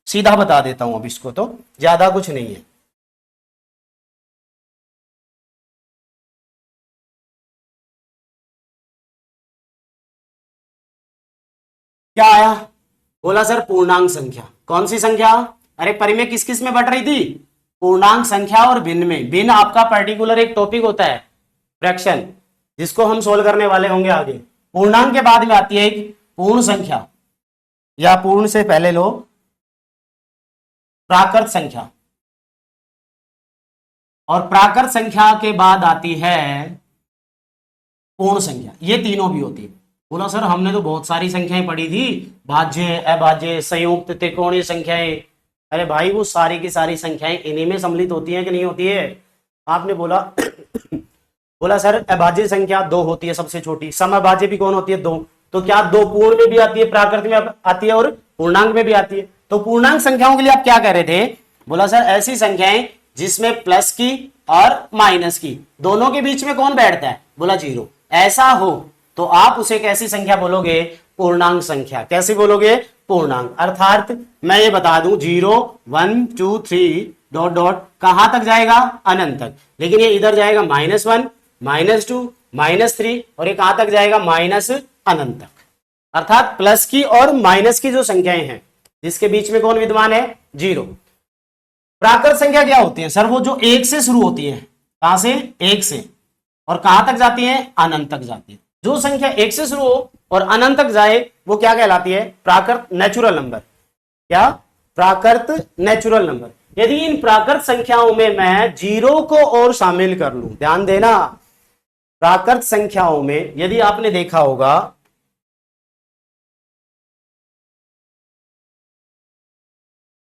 सीधा बता देता हूं, अब इसको तो ज्यादा कुछ नहीं है। क्या आया? बोला सर पूर्णांक संख्या। कौन सी संख्या? अरे परिमेय किस किस में बट रही थी? पूर्णांक संख्या और भिन्न में। भिन्न आपका पर्टिकुलर एक टॉपिक होता है, फ्रैक्शन, जिसको हम सोल्व करने वाले होंगे आगे। पूर्णांक के बाद में आती है एक पूर्ण संख्या, या पूर्ण से पहले लो प्राकृत संख्या, और प्राकृत संख्या के बाद आती है पूर्ण संख्या। ये तीनों भी होती है। बोला सर हमने तो बहुत सारी संख्याएं पढ़ी थी, भाज्य, अभाज्य, संयुक्त, त्रिकोणीय संख्याएं। अरे भाई वो सारी की सारी संख्याएं इन्हीं में सम्मिलित होती हैं कि नहीं होती है? आपने बोला बोला सर अभाज्य संख्या 2 होती है सबसे छोटी, समअभाज्य भी कौन होती है? 2। तो क्या 2 पूर्ण में भी आती है, प्राकृत में आती है और पूर्णांक में भी आती है? तो पूर्णांक संख्याओं के लिए आप क्या कह रहे थे? बोला सर ऐसी संख्याएं जिसमें प्लस की और माइनस की दोनों के बीच में कौन बैठता है? बोला 0। ऐसा हो तो आप उसे कैसी संख्या बोलोगे? पूर्णांक संख्या। कैसे बोलोगे? पूर्णांक। अर्थात मैं ये बता दूं 0 1 2 3 डॉट डॉट कहां तक जाएगा? अनंत तक। लेकिन ये इधर जाएगा -1 -2 -3 और ये कहां तक जाएगा? माइनस अनंत तक। अर्थात प्लस की और माइनस की जो संख्याएं हैं जिसके बीच में कौन विद्यमान है? 0। प्राकृत संख्या क्या होती है सर? वो जो 1 से शुरू होती है। कहां से? 1 से, और कहां तक जाती है? अनंत तक जाती है। जो संख्या 1 से शुरू हो और अनंत तक जाए वो क्या कहलाती है? प्राकृत नेचुरल नंबर। क्या? प्राकृत नेचुरल नंबर। यदि इन प्राकृत संख्याओं में मैं 0 को और शामिल कर लूं, ध्यान देना, प्राकृत संख्याओं में यदि आपने देखा होगा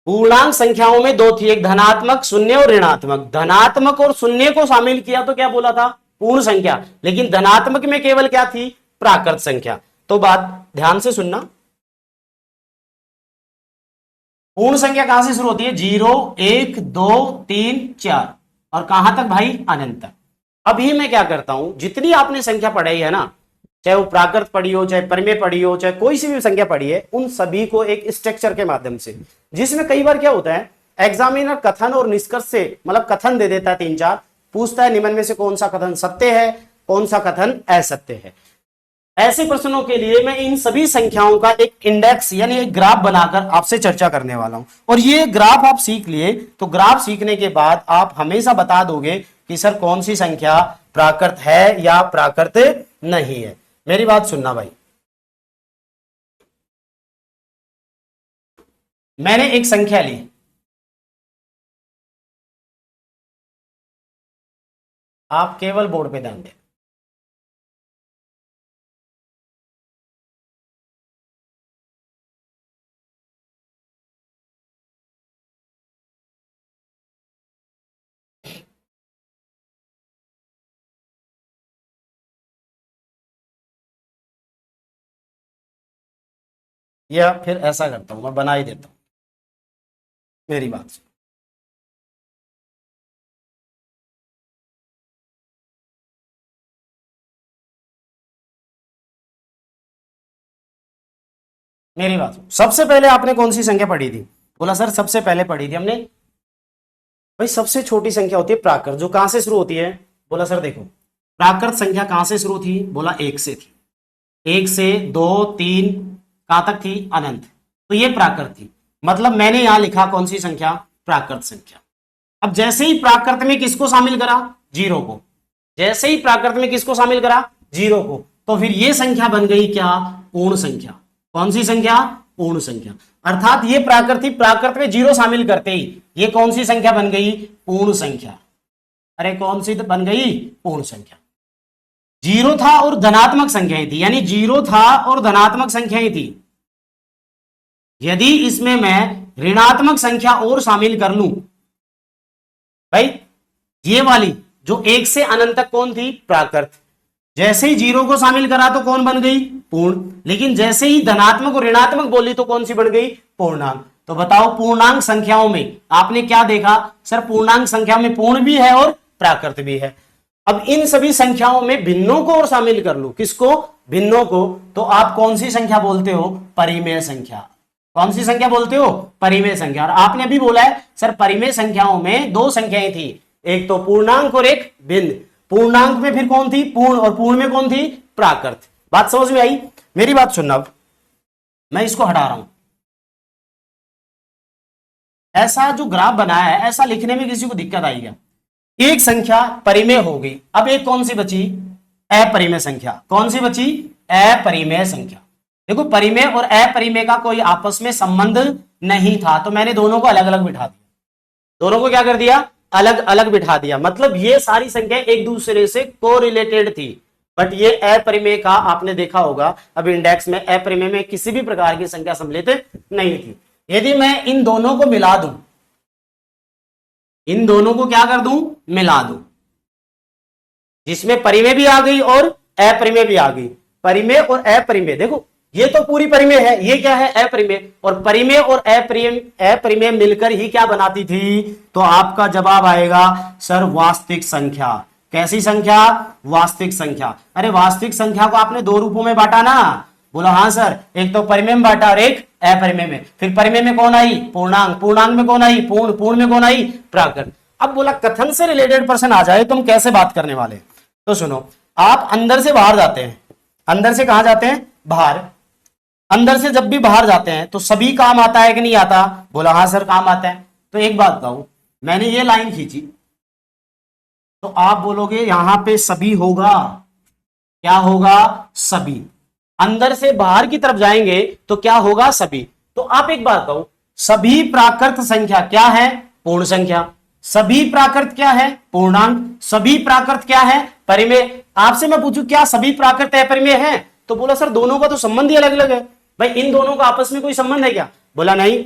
पूर्णांक संख्याओं में 2 थी, एक धनात्मक शून्य और ऋणात्मक। धनात्मक और शून्य को शामिल किया तो क्या बोला था? पूर्ण संख्या। लेकिन धनात्मक में केवल क्या थी? प्राकृत संख्या। तो बात ध्यान से सुनना, पूर्ण संख्या कहां से शुरू होती है? 0 1 2 3 4 और कहां तक भाई? अनंत तक। अभी मैं क्या करता हूं, जितनी आपने संख्या पढ़ी है ना, चाहे वो प्राकृत पढ़ी हो, चाहे परिमेय पढ़ी हो, चाहे कोई सी भी संख्या पढ़ी है, उन सभी को एक स्ट्रक्चर के माध्यम से, जिसमें कई बार क्या होता है एग्जामिनर कथन और निष्कर्ष से, मतलब कथन दे देता है 3-4, पूछता है निम्न में से कौन सा कथन सत्य है, कौन सा कथन असत्य है। ऐसे प्रश्नों के लिए मैं इन सभी संख्याओं का एक इंडेक्स यानी एक ग्राफ बनाकर आपसे चर्चा करने वाला हूं। और ये ग्राफ आप सीख लिए तो ग्राफ सीखने के बाद आप हमेशा बता दोगे कि सर कौन सी संख्या प्राकृत है या प्राकृत नहीं है। मेरी बात सुनना भाई, मैंने एक संख्या ली, आप केवल बोर्ड पे ध्यान दें। या फिर ऐसा करता हूं, मैं बना ही देता हूं, मेरी बात सुनो। मेरी बात सुनो, सबसे पहले आपने कौन सी संख्या पढ़ी थी? बोला सर सबसे पहले पढ़ी थी हमने, भाई सबसे छोटी संख्या होती है प्राकृत, जो कहां से शुरू होती है? बोला सर देखो, प्राकृत संख्या कहां से शुरू थी? बोला एक से थी, एक से दो तीन कहां तक थी? अनंत। तो ये प्राकृत थी, मतलब मैंने यहां लिखा कौन सी संख्या? प्राकृत संख्या। अब जैसे ही प्राकृत में किसको शामिल करा? जीरो को। जैसे ही प्राकृत में किसको शामिल करा? जीरो को। तो फिर ये संख्या बन गई क्या? पूर्ण संख्या। कौन सी संख्या? पूर्ण संख्या। अर्थात ये प्राकृत थी, प्राकृत में जीरो शामिल करते ही ये कौन सी संख्या बन गई? पूर्ण संख्या। अरे कौन सी बन गई? पूर्ण संख्या। जीरो था और धनात्मक संख्याएं थी, यानी जीरो था और धनात्मक संख्याएं थी। यदि इसमें मैं ऋणात्मक संख्या और शामिल कर लूं, भाई ये वाली जो एक से अनंत तक कौन थी? प्राकृत। जैसे ही जीरो को शामिल करा तो कौन बन गई? पूर्ण। लेकिन जैसे ही धनात्मक और ऋणात्मक बोली तो कौन सी बन गई? पूर्णांक। तो बताओ पूर्णांक संख्याओं में आपने क्या देखा? सर पूर्णांक संख्या में पूर्ण भी है और प्राकृत भी है। अब इन सभी संख्याओं में भिन्नों को और शामिल कर लो। किसको? भिन्नों को। तो आप कौन सी संख्या बोलते हो? परिमेय संख्या। कौन सी संख्या बोलते हो? परिमेय संख्या। और आपने अभी बोला है सर परिमेय संख्याओं में दो संख्याएं थी, एक तो पूर्णांक और एक भिन्न। पूर्णांक में फिर कौन थी? पूर्ण। और पूर्ण में कौन थी? प्राकृत। बात समझ में आई? मेरी बात सुनना, अब मैं इसको हटा रहा हूं। ऐसा जो ग्राफ बनाया है, ऐसा लिखने में किसी को दिक्कत आई क्या? एक संख्या परिमेय हो गई, अब एक कौन सी बची? अपरिमेय संख्या। कौन सी बची? अपरिमेय संख्या। देखो परिमेय और अपरिमेय का कोई आपस में संबंध नहीं था, तो मैंने दोनों को अलग अलग बिठा दिया। दोनों को क्या कर दिया? अलग अलग बिठा दिया। मतलब ये सारी संख्या एक दूसरे से कोरिलेटेड थी, बट ये अपरिमेय का आपने देखा होगा अब इंडेक्स में अपरिमेय में किसी भी प्रकार की संख्या सम्मिलित नहीं थी। यदि मैं इन दोनों को मिला दूं, इन दोनों को क्या कर दूं? मिला दूं, जिसमें परिमेय भी आ गई और अपरिमेय भी आ गई। परिमेय और अपरिमेय, देखो ये तो पूरी परिमेय है, ये क्या है? अपरिमेय। और परिमेय और अपरिमेय मिलकर ही क्या बनाती थी? तो आपका जवाब आएगा सर वास्तविक संख्या। कैसी संख्या? वास्तविक संख्या। अरे वास्तविक संख्या को आपने दो रूपों में बांटा ना? बोला हाँ सर, एक तो परिमेय में बांटा और एक अपरिमेय में। फिर परिमेय में कौन आई? पूर्णांक। पूर्णांक में कौन आई? पूर्ण। पूर्ण में कौन आई? प्राकृत। अब बोला कथन से रिलेटेड प्रश्न आ जाए तो हम कैसे बात करने वाले? तो सुनो, आप अंदर से बाहर जाते हैं। अंदर से कहां जाते हैं? बाहर। अंदर से जब भी बाहर जाते हैं तो सभी काम आता है कि नहीं आता? बोला हाँ सर काम आता है। तो एक बात कहूं, मैंने ये लाइन खींची तो आप बोलोगे यहां पे सभी होगा। क्या होगा? सभी। अंदर से बाहर की तरफ जाएंगे तो क्या होगा? सभी। तो आप एक बात कहो, सभी प्राकृत संख्या क्या है? पूर्ण संख्या। सभी प्राकृत क्या है? पूर्णांक। सभी प्राकृत क्या है? परिमेय। आपसे मैं पूछूं क्या सभी प्राकृत अपरिमेय है? तो बोला सर दोनों का तो संबंध ही अलग अलग है। भाई इन दोनों का आपस में कोई संबंध है क्या? बोला नहीं।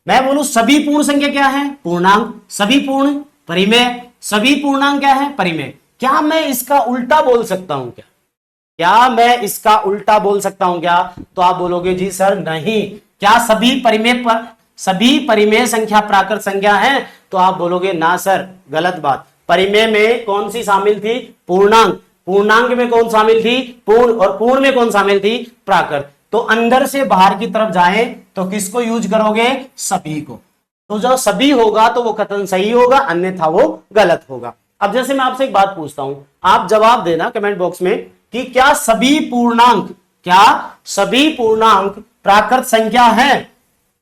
मैं बोलूं सभी पूर्ण संख्या क्या है? पूर्णांक। सभी पूर्ण परिमेय। सभी पूर्णांक क्या है? परिमेय। क्या मैं इसका उल्टा बोल सकता हूं क्या? क्या मैं इसका उल्टा बोल सकता हूं क्या? तो आप बोलोगे जी सर नहीं। क्या सभी परिमेय संख्या प्राकृत संख्या है? तो आप बोलोगे ना सर गलत बात। परिमेय में कौन सी शामिल थी? पूर्णांक। पूर्णांक में कौन शामिल थी? पूर्ण। और पूर्ण में कौन शामिल थी? प्राकृत। तो अंदर से बाहर की तरफ जाए तो किसको यूज करोगे? सभी को। तो जो सभी होगा तो वो कथन सही होगा, अन्यथा वो गलत होगा। अब जैसे मैं आपसे एक बात पूछता हूं, आप जवाब देना कमेंट बॉक्स में कि क्या सभी पूर्णांक प्राकृत संख्या है?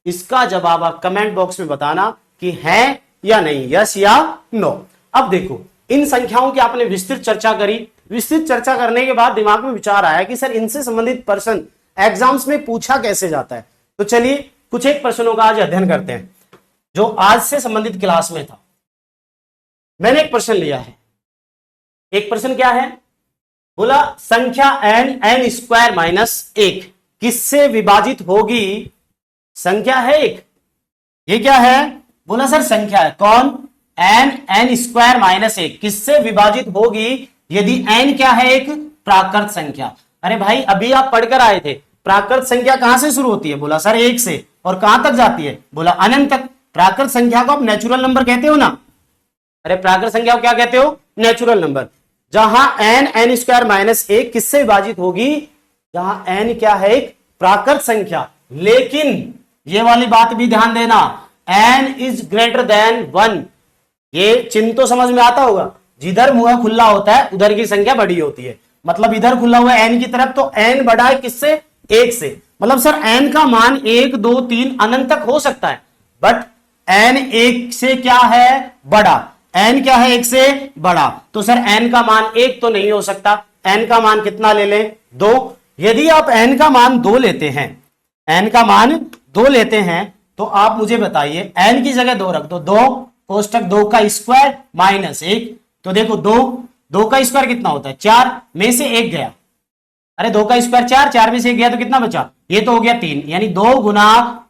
इसका जवाब आप कमेंट बॉक्स में बताना कि है या नहीं, यस या नो। अब देखो इन संख्याओं की आपने विस्तृत चर्चा करी। विस्तृत चर्चा करने के बाद दिमाग में विचार आया कि सर इनसे संबंधित प्रश्न एग्जाम्स में पूछा कैसे जाता है। तो चलिए कुछ एक प्रश्नों का आज अध्ययन करते हैं जो आज से संबंधित क्लास में था। मैंने एक प्रश्न लिया है। एक प्रश्न क्या है, बोला संख्या n स्क्वायर माइनस 1 किससे विभाजित होगी। संख्या है एक, ये क्या है, बोला सर संख्या है। कौन, n स्क्वायर माइनस 1 किससे विभाजित होगी यदि n क्या है, एक प्राकृत संख्या। अरे भाई अभी आप पढ़कर आए थे, प्राकृत संख्या कहां से शुरू होती है, बोला सर 1 से, और कहां तक जाती है, बोला अनंत तक। प्राकृत संख्या को आप नेचुरल नंबर कहते हो ना। अरे प्राकृत संख्या को क्या कहते हो, नेचुरल नंबर। जहां n स्क्वायर माइनस 1 किससे विभाजित होगी, जहां n क्या है, एक प्राकृत संख्या। लेकिन ये वाली बात भी ध्यान देना, n इज ग्रेटर देन 1। ये चिन्ह तो समझ में आता होगा, जिधर मुंह खुला होता है उधर की संख्या बड़ी होती है। मतलब इधर खुला हुआ है n की तरफ, तो n बड़ा है किससे, 1 से। मतलब सर n का मान 1 2 3 अनंत तक हो सकता है, बट n 1 से क्या है, बड़ा। n क्या है, 1 से बड़ा, तो सर n का मान 1 तो नहीं हो सकता। n का मान कितना ले लें, 2। यदि आप n का मान 2 लेते हैं, n का मान 2 लेते हैं, तो आप मुझे बताइए n की जगह 2 रख दो, 2 कोष्टक 2 का स्क्वायर माइनस 1। तो देखो 2 का स्क्वायर कितना होता है, 4 में से 1 गया। अरे 2 का स्क्वायर 4, 4 में से 1 गया तो कितना बचा, ये तो हो गया 3, यानी 2 गुना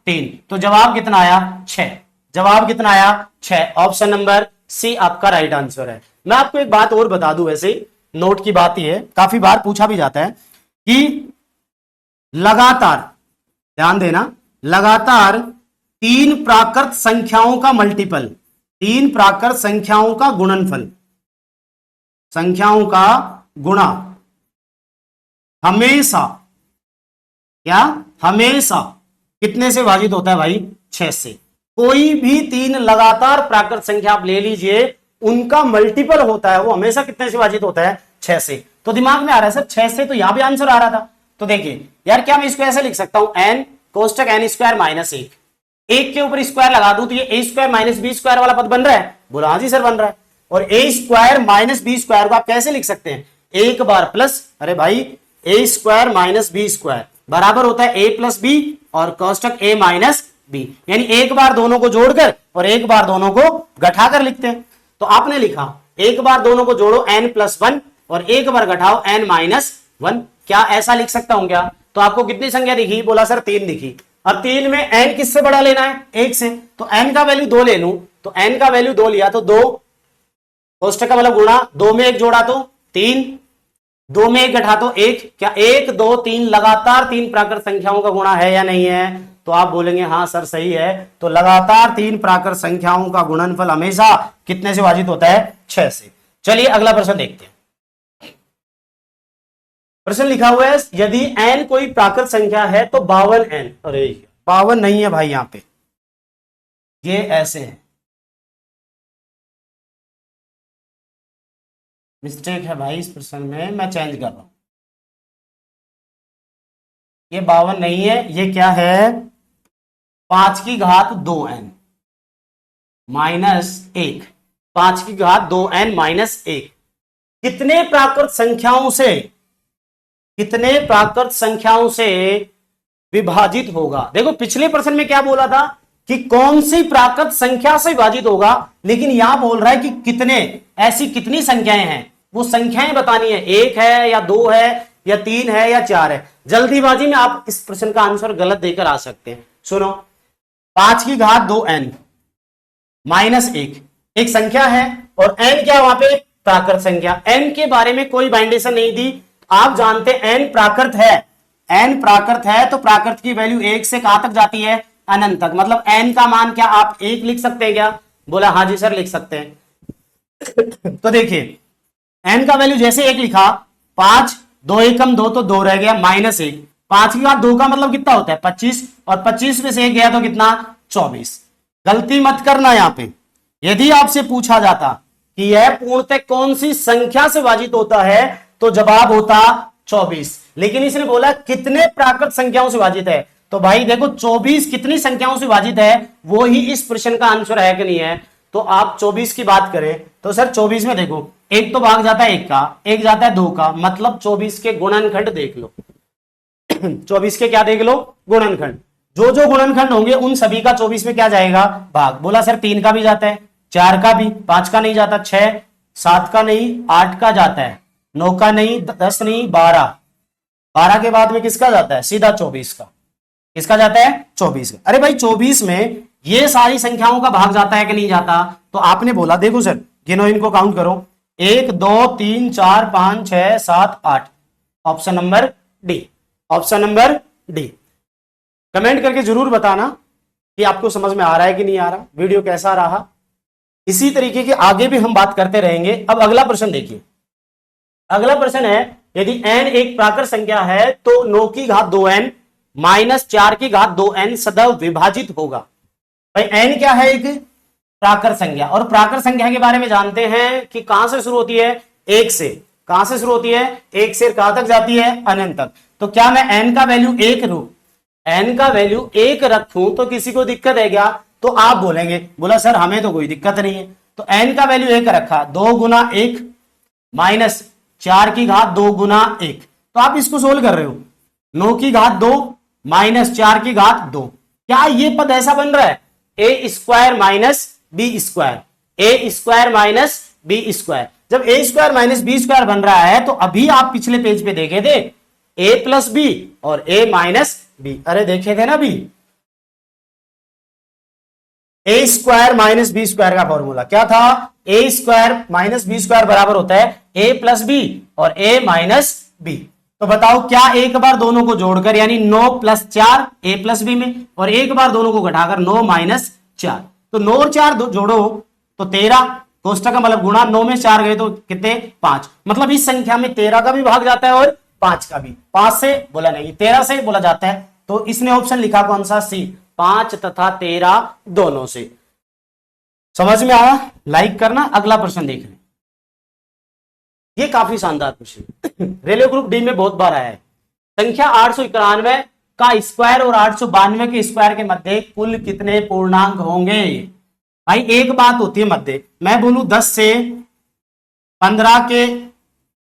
3। तो जवाब कितना आया, 6। जवाब कितना आया, 6। ऑप्शन नंबर सी आपका राइट आंसर है। मैं आपको एक बात और बता दूं, वैसे नोट की बात ही है, काफी बार पूछा भी जाता है कि लगातार, ध्यान देना, लगातार 3 प्राकृत संख्याओं का मल्टीपल, 3 प्राकृत संख्याओं का गुणनफल, संख्याओं का गुणा हमेशा, क्या, हमेशा कितने से विभाजित होता है भाई, 6 से। कोई भी 3 लगातार प्राकृत संख्या आप ले लीजिए, उनका मल्टीपल होता है वो हमेशा कितने से विभाजित होता है, 6 से। तो दिमाग में आ रहा है सर 6 से, तो यहां भी आंसर आ रहा था। तो देखिए यार, क्या मैं इसको ऐसे लिख सकता हूं, n कोष्टक n स्क्वायर माइनस 1, 1 के ऊपर स्क्वायर लगा दूं तो ये a square minus b square वाला पद बन रहा है, बोला हाँ जी सर बन रहा है। और a square minus b square को आप कैसे लिख सकते हैं, एक बार प्लस, अरे भाई a square minus b square बराबर होता है a प्लस बी और कोष्टक a माइनस बी, यानी एक बार दोनों को जोड़कर और एक बार दोनों को घटाकर लिखते हैं। तो आपने लिखा एक बार दोनों को जोड़ो n प्लस 1 और एक बार घटाओ n माइनस 1। क्या ऐसा लिख सकता हूं क्या। तो आपको कितनी संख्या दिखी, बोला सर 3 दिखी। अब 3 में n किससे बड़ा लेना है, 1 से, तो n का वैल्यू 2 ले लूं, तो n का वैल्यू 2 लिया तो 2 कोष्टक का मतलब गुणा, 2 में 1 जोड़ा तो 3, 2 में 1 घटा तो 1। क्या 1 2 3 लगातार 3 प्राकृत संख्याओं का गुणा है या नहीं है, तो आप बोलेंगे हाँ सर सही है। तो लगातार 3 प्राकृत संख्याओं का गुणनफल हमेशा कितने से विभाजित होता है, 6 से। चलिए अगला प्रश्न देखते हैं। प्रश्न लिखा हुआ है यदि n कोई प्राकृत संख्या है तो 52n, अरे 52 नहीं है भाई, यहां पे ये ऐसे है, मिस्टेक है भाई इस प्रश्न में, मैं चेंज कर रहा हूं। ये 52 नहीं है, ये क्या है, 5 की घात 2n माइनस 1, 5 की घात 2n माइनस 1 कितने प्राकृत संख्याओं से, कितने प्राकृत संख्याओं से विभाजित होगा। देखो पिछले प्रश्न में क्या बोला था कि कौन सी प्राकृत संख्या से विभाजित होगा, लेकिन यहां बोल रहा है कि कितने, ऐसी कितनी संख्याएं हैं, वो संख्याएं बतानी है, 1 है या 2 है या 3 है या 4 है। जल्दीबाजी में आप इस प्रश्न का आंसर गलत देकर आ सकते हैं। सुनो, 5 की घात 2n माइनस 1 एक संख्या है और n क्या वहां पे, प्राकृत संख्या। n के बारे में कोई बाइंडेशन नहीं दी, आप जानते n प्राकृत है, n प्राकृत है तो प्राकृत की वैल्यू 1 से कहां तक जाती है, अनंत तक। मतलब n का मान क्या आप 1 लिख सकते हैं क्या, बोला हाँ जी सर लिख सकते हैं। तो देखिए n का वैल्यू जैसे 1 लिखा, 5 2 एकम 2 तो 2 रह गया माइनस 1, 5 की घात 2 का मतलब कितना होता है 25, और 25 में से 1 गया तो कितना 24। गलती मत करना यहां पे, यदि आपसे पूछा जाता कि यह पूर्णतः कौन सी संख्या से विभाजित होता है तो जवाब होता 24, लेकिन इसने बोला कितने प्राकृत संख्याओं से विभाजित है। तो भाई देखो 24 कितनी संख्याओं से विभाजित है, वो ही इस प्रश्न का आंसर है कि नहीं है। तो आप 24 की बात करें तो सर 24 में देखो एक तो भाग जाता है 1 का, एक जाता है 2 का, मतलब 24 के गुणनखंड देख लो। 24 के क्या देख लो, गुणनखंड। जो जो गुणनखंड होंगे उन सभी का 24 में क्या जाएगा, भाग। बोला सर 3 का भी जाता है, 4 का भी, 5 का नहीं जाता, 6, 7 का नहीं, 8 का जाता है, 9 का नहीं, 10 नहीं, 12, 12 के बाद में किसका जाता है, सीधा 24 का। किसका जाता है, 24 का। अरे भाई 24 में ये सारी संख्याओं का भाग जाता है कि नहीं जाता? तो आपने बोला देखो सर गिनो, इनको काउंट करो, 1 2 3 4 5 6 7 8। Option number D, option number D. Comment करके जरूर बताना कि आपको समझ में आ रहा है कि नहीं आ रहा, वीडियो कैसा रहा। इसी तरीके के आगे भी हम बात करते रहेंगे। अब अगला प्रश्न देखिए, अगला प्रश्न है यदि n एक प्राकृत संख्या है तो 9 की घात 2n माइनस 4 की घात 2n सदैव विभाजित होगा। भाई n क्या है, एक प्राकृत संख्या, और प्राकृत संख्या के बारे में जानते हैं कि कहां से शुरू होती है, 1 से। कहां से शुरू होती है, 1 से कहां तक जाती है, अनंत तक। तो क्या मैं n का वैल्यू 1 लूं, n का वैल्यू 1 रखूं तो किसी को दिक्कत है क्या? तो आप बोलेंगे, बोला सर हमें तो कोई दिक्कत नहीं है। तो n का वैल्यू 1 रखा, 2 गुना 1 माइनस 4 की घात 2 गुना 1। तो आप इसको सोल्व कर रहे हो, 9 की घात 2 माइनस 4 की घात 2। क्या ये पद ऐसा बन रहा है, ए स्क्वायर माइनस बी स्क्वायर, ए स्क्वायर माइनस बी स्क्वायर। जब ए स्क्वायर माइनस बी स्क्वायर बन रहा है तो अभी आप पिछले पेज पे देखे थे ए प्लस बी और ए माइनस बी, अरे देखे थे ना अभी। ए स्क्वायर माइनस बी स्क्वायर का फॉर्मूला क्या था, ए स्क्वायर माइनस बी स्क्वायर बराबर होता है ए प्लस बी और ए माइनस बी। तो बताओ क्या एक बार दोनों को जोड़कर यानी 9 प्लस 4 ए प्लस बी में, और एक बार दोनों को घटाकर 9 माइनस 4, तो 9 और 4 जोड़ो तो 13, कोष्टक का मतलब गुणा, 9 में 4 गए तो कितने, 5। मतलब इस संख्या में 13 का भी भाग जाता है और 5 का भी। 5 से बोला नहीं, 13 से बोला जाता है। तो इसने ऑप्शन लिखा कौन सा, सी, 5 तथा 13 दोनों से। समझ में आया, लाइक करना। अगला प्रश्न देख लें, ये काफी शानदार प्रश्न रेलवे ग्रुप डी में बहुत बार आया है। संख्या 891 का स्क्वायर और 892 के स्क्वायर के मध्य कुल कितने पूर्णांक होंगे? भाई एक बात होती है मध्य, मैं बोलूं 10 से 15 के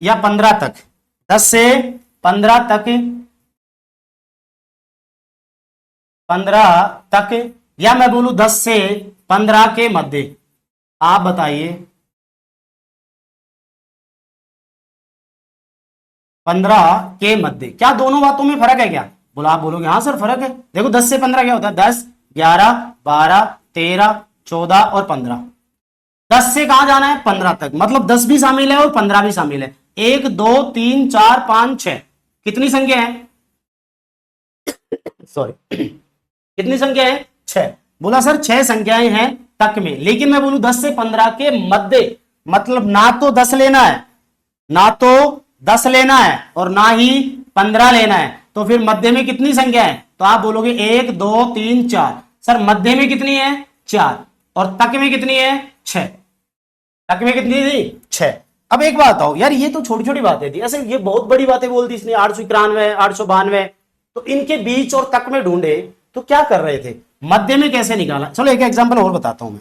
या 15 तक, 10 से 15 तक, 15 तक, या मैं बोलूं 10 से 15 के मध्य। आप बताइए, 15 के मध्य, क्या दोनों बातों में फर्क है क्या? बोला, आप बोलोगे हाँ सर फर्क है। देखो 10 से 15 क्या होता है, 10, 11, 12, 13, 14 और 15। 10 से कहां जाना है, 15 तक, मतलब 10 भी शामिल है और 15 भी शामिल है। 1 2 3 4 5 6, कितनी संख्या है सॉरी कितनी संख्या है, 6। बोला सर 6 संख्याएं हैं तक में, लेकिन मैं बोलूं 10 से 15 के मध्य, मतलब ना तो 10 लेना है, ना तो 10 लेना है और ना ही 15 लेना है, तो फिर मध्य में कितनी संख्या है? तो आप बोलोगे 1 2 3 4। सर मध्य में कितनी है, 4, और तक में कितनी है, 6। तक में कितनी थी, 6। अब एक बात आओ यार, ये तो छोटी छोटी बातें थी, ऐसे ये बहुत बड़ी बातें बोल दी इसने, 891 892, तो इनके बीच और तक में ढूंढे तो क्या कर रहे थे, मध्य में कैसे निकाला? चलो एक एग्जांपल और बताता हूं मैं।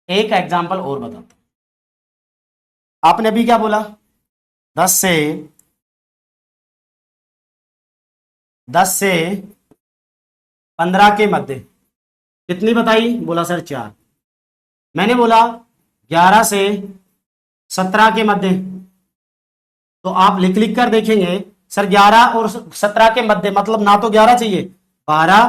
एक एग्जांपल और बताता हूं। आपने अभी क्या बोला, 10 से 15 के मध्य कितनी बताई? बोला सर 4। मैंने बोला 11 से 17 के मध्य, तो आप लिख लिख कर देखेंगे सर 11 और 17 के मध्य, मतलब ना तो 11 चाहिए, 12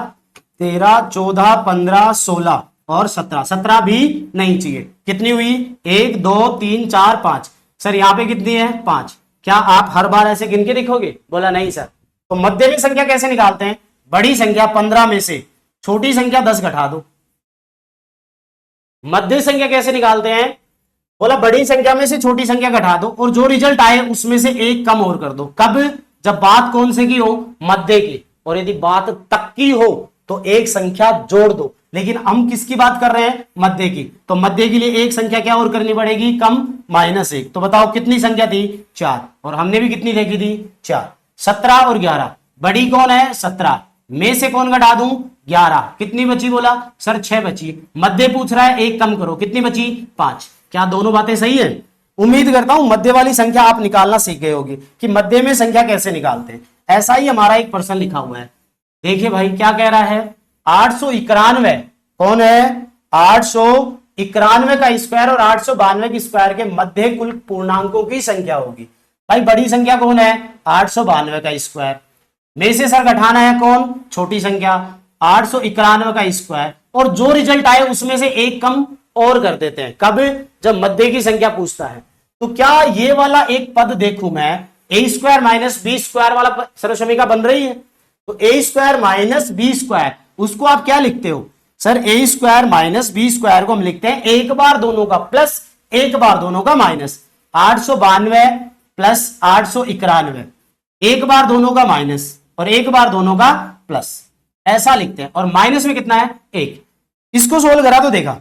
13 14 15 16 और 17, 17 भी नहीं चाहिए। कितनी हुई, 1 2 3 4 5। सर यहाँ पे कितनी है, 5। क्या आप हर बार ऐसे गिन के देखोगे? बोला नहीं सर। तो मध्य में संख्या कैसे निकालते हैं? बड़ी संख्या 15 में से छोटी संख्या 10 घटा दो। मध्य संख्या कैसे निकालते हैं? बोला बड़ी संख्या में से छोटी संख्या घटा दो और जो रिजल्ट आए उसमें से एक कम और कर दो। कब? जब बात कौन से की हो, मध्य की, और यदि बात तक की हो तो एक संख्या जोड़ दो। लेकिन हम किसकी बात कर रहे हैं, मध्य की, तो मध्य के लिए एक संख्या क्या और करनी पड़ेगी, कम, -1। तो बताओ कितनी संख्या थी, 4, और हमने भी कितनी देखी थी, 4। 17 और 11, बड़ी कौन है, 17, में से कौन घटा दूं, 11, कितनी बची बोला सर 6 बची। मध्य पूछ रहा है, एक कम करो, कितनी बची 5। क्या दोनों बातें सही है? उम्मीद करता हूं मध्य वाली संख्या आप निकालना सीख गए होगी कि मध्य में संख्या कैसे निकालते हैं। ऐसा ही हमारा एक प्रश्न लिखा हुआ है, देखिए भाई क्या कह रहा है, 891 कौन है, 891 का स्क्वायर और 892 के स्क्वायर के मध्य कुल पूर्णांकों की संख्या होगी। भाई बड़ी संख्या कौन है, 892 का स्क्वायर, में से सर घटाना है कौन, छोटी संख्या 891 का स्क्वायर, और जो रिजल्ट आए उसमें से एक कम और कर देते हैं। कब, जब मध्य की संख्या पूछता है। तो क्या ये वाला एक पद देखूं मैं, ए स्क्वायर माइनस बी स्क्वायर वाला सर्वसमीका बन रही है, तो ए स्क्वायर माइनस बी स्क्वायर, उसको आप क्या लिखते हो सर, ए स्क्वायर माइनस बी स्क्वायर को हम लिखते हैं एक बार दोनों का प्लस एक बार दोनों का माइनस। 892 प्लस 891, एक बार दोनों का माइनस और एक बार दोनों का प्लस, ऐसा लिखते हैं। और माइनस में कितना है, 1। इसको सोल्व करा तो देखा,